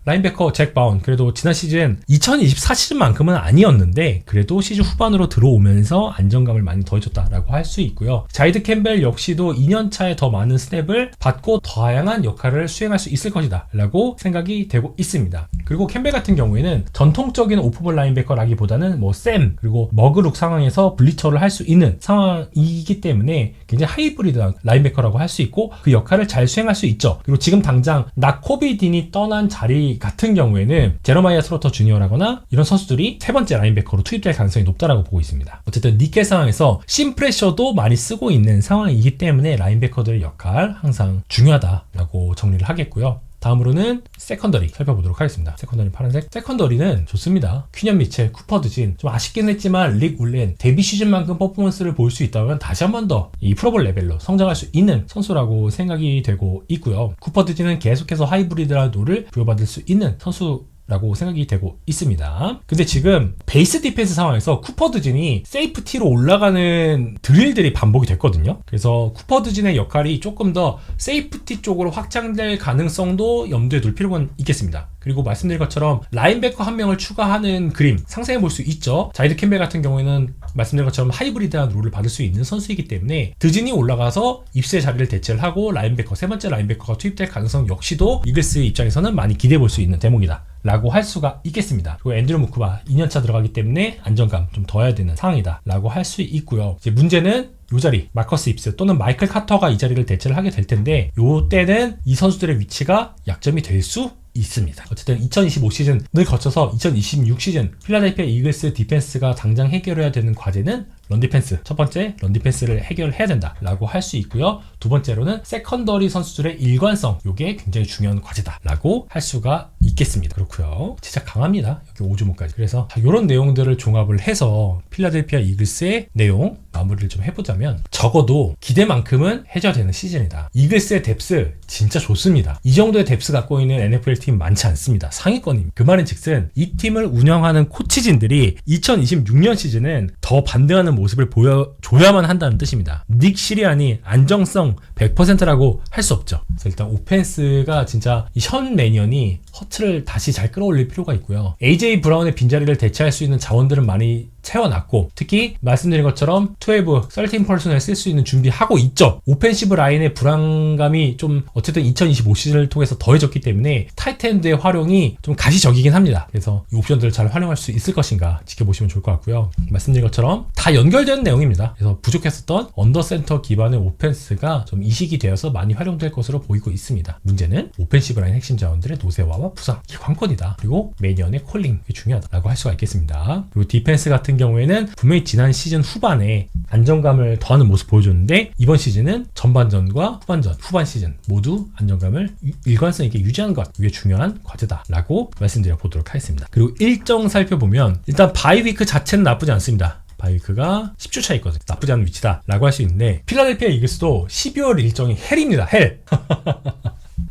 라인베커 잭 바운 그래도 지난 시즌 2024 시즌만큼은 아니었는데 그래도 시즌 후반으로 들어오면서 안정감을 많이 더해줬다라고 할 수 있고요. 자이드 캠벨 역시도 2년차에 더 많은 스냅을 받고 다양한 역할을 수행할 수 있을 것이다 라고 생각이 되고 있습니다. 그리고 캠벨 같은 경우에는 전통적인 오프볼 라인베커라기보다는 뭐 샘 그리고 머그룩 상황에서 블리처를 할 수 있는 상황이기 때문에 굉장히 하이브리드한 라인베커라고 할 수 있고 그 역할을 잘 수행할 수 있죠. 그리고 지금 당장 나코비 딘이 떠난 자리 같은 경우에는 제러마이아 스로터 주니어라거나 이런 선수들이 세 번째 라인베커로 투입될 가능성이 높다라고 보고 있습니다. 어쨌든 니켈 상황에서 심프레셔도 많이 쓰고 있는 상황이기 때문에 라인베커들의 역할 항상 중요하다라고 정리를 하겠고요. 다음으로는 세컨더리 살펴보도록 하겠습니다. 세컨더리 파란색. 세컨더리는 좋습니다. 퀴년 미첼, 쿠퍼드진 좀 아쉽긴 했지만 릭 울렌 데뷔 시즌만큼 퍼포먼스를 볼 수 있다면 다시 한 번 더 이 프로볼 레벨로 성장할 수 있는 선수라고 생각이 되고 있고요. 쿠퍼드진은 계속해서 하이브리드라는 롤을 부여받을 수 있는 선수 라고 생각이 되고 있습니다. 근데 지금 베이스 디펜스 상황에서 쿠퍼드진이 세이프티로 올라가는 드릴들이 반복이 됐거든요. 그래서 쿠퍼드진의 역할이 조금 더 세이프티 쪽으로 확장될 가능성도 염두에 둘 필요가 있겠습니다. 그리고 말씀드린 것처럼 라인베커 한 명을 추가하는 그림 상상해 볼 수 있죠. 자이드 캠벨 같은 경우에는 말씀드린 것처럼 하이브리드한 롤을 받을 수 있는 선수이기 때문에 드진이 올라가서 입수의 자리를 대체를 하고 라인베커, 세 번째 라인베커가 투입될 가능성 역시도 이글스의 입장에서는 많이 기대해 볼 수 있는 대목이다 라고 할 수가 있겠습니다. 그리고 앤드류 무크바 2년차 들어가기 때문에 안정감 좀 더 해야 되는 상황이다 라고 할 수 있고요. 이제 문제는 요 자리, 마커스 입스 또는 마이클 카터가 이 자리를 대체를 하게 될 텐데 요 때는 이 선수들의 위치가 약점이 될 수 있습니다. 어쨌든 2025 시즌을 거쳐서 2026 시즌 필라델피아 이글스 디펜스가 당장 해결해야 되는 과제는 런 디펜스. 첫 번째, 런 디펜스를 해결해야 된다라고 할 수 있고요. 두 번째로는 세컨더리 선수들의 일관성. 요게 굉장히 중요한 과제다라고 할 수가 있겠습니다. 그렇고요. 진짜 강합니다. 여기 5주목까지. 그래서 이런 내용들을 종합을 해서 필라델피아 이글스의 내용 마무리를 좀 해보자면 적어도 기대만큼은 해줘야 되는 시즌이다. 이글스의 뎁스 진짜 좋습니다. 이 정도의 뎁스 갖고 있는 NFL 팀 많지 않습니다. 상위권입니다. 그 말은 즉슨 이 팀을 운영하는 코치진들이 2026년 시즌은 더 반등하는 모습을 보여줘야만 한다는 뜻입니다. 닉 시리안이 안정성 100%라고 할 수 없죠. 그래서 일단 오펜스가 진짜 션 매니언이 허트를 다시 잘 끌어올릴 필요가 있고요. AJ 브라운의 빈자리를 대체할 수 있는 자원들은 많이 채워놨고 특히 말씀드린 것처럼 13 퍼슨을 쓸 수 있는 준비하고 있죠. 오펜시브 라인의 불안감이 좀 어쨌든 2025 시즌을 통해서 더해졌기 때문에 타이트엔드의 활용이 좀 가시적이긴 합니다. 그래서 이 옵션들을 잘 활용할 수 있을 것인가 지켜보시면 좋을 것 같고요. 말씀드린 것처럼 다 연결되는 내용입니다. 그래서 부족했었던 언더센터 기반의 오펜스가 좀 이식이 되어서 많이 활용될 것으로 보이고 있습니다. 문제는 오펜시브 라인 핵심 자원들의 노세화와 부상, 이게 관건이다. 그리고 매니언의 콜링, 이게 중요하다라고 할 수가 있겠습니다. 그리고 디펜스 같은 경우에는 분명히 지난 시즌 후반에 안정감을 더하는 모습 보여줬는데 이번 시즌은 전반전과 후반 시즌 모두 안정감을 일관성 있게 유지하는 것, 이게 중요한 과제다라고 말씀드려 보도록 하겠습니다. 그리고 일정 살펴보면 일단 바이위크 자체는 나쁘지 않습니다. 바이위크가 10주 차 있거든요. 나쁘지 않은 위치다 라고 할 수 있는데 필라델피아 이글스도 12월 일정이 헬입니다. 헬.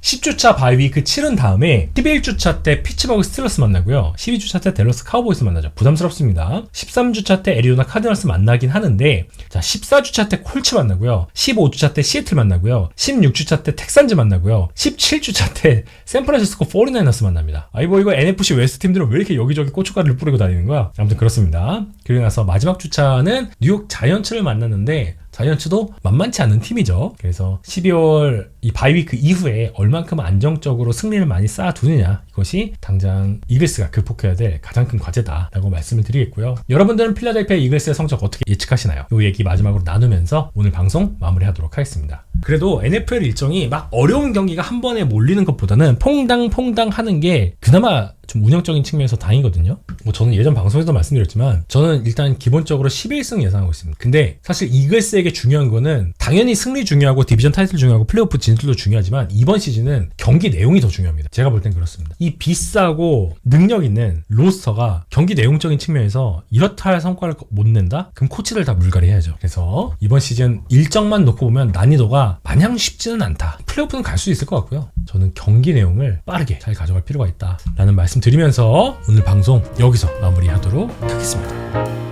10주차 바이위크 치른 다음에 11주차 때 피츠버그 스틸러스 만나고요. 12주차 때 댈러스 카우보이스 만나죠. 부담스럽습니다. 13주차 때 애리조나 카디널스 만나긴 하는데 자 14주차 때 콜츠 만나고요. 15주차 때 시애틀 만나고요. 16주차 때 텍산즈 만나고요. 17주차 때 샌프란시스코 49ers 만납니다. 아이고 이거 NFC 웨스트 팀들은 왜 이렇게 여기저기 고춧가루를 뿌리고 다니는 거야? 아무튼 그렇습니다. 그리고 나서 마지막 주차는 뉴욕 자이언츠를 만났는데 자이언츠도 만만치 않은 팀이죠. 그래서 12월 이 바이위크 이후에 얼만큼 안정적으로 승리를 많이 쌓아두느냐, 이것이 당장 이글스가 극복해야 될 가장 큰 과제다라고 말씀을 드리겠고요. 여러분들은 필라델피아 이글스의 성적 어떻게 예측하시나요? 이 얘기 마지막으로 나누면서 오늘 방송 마무리하도록 하겠습니다. 그래도 NFL 일정이 막 어려운 경기가 한 번에 몰리는 것보다는 퐁당 하는 게 그나마 좀 운영적인 측면에서 다행이거든요. 뭐 저는 예전 방송에서 말씀드렸지만 저는 일단 기본적으로 11승 예상하고 있습니다. 근데 사실 이글스에게 중요한 거는 당연히 승리 중요하고 디비전 타이틀 중요하고 플레이오프 진출도 중요하지만 이번 시즌은 경기 내용이 더 중요합니다. 제가 볼 땐 그렇습니다. 이 비싸고 능력 있는 로스터가 경기 내용적인 측면에서 이렇다 할 성과를 못 낸다? 그럼 코치들 다 물갈이 해야죠. 그래서 이번 시즌 일정만 놓고 보면 난이도가 마냥 쉽지는 않다. 플레이오프는 갈 수 있을 것 같고요. 저는 경기 내용을 빠르게 잘 가져갈 필요가 있다라는 말씀 드리면서 오늘 방송 여기서 마무리하도록 하겠습니다.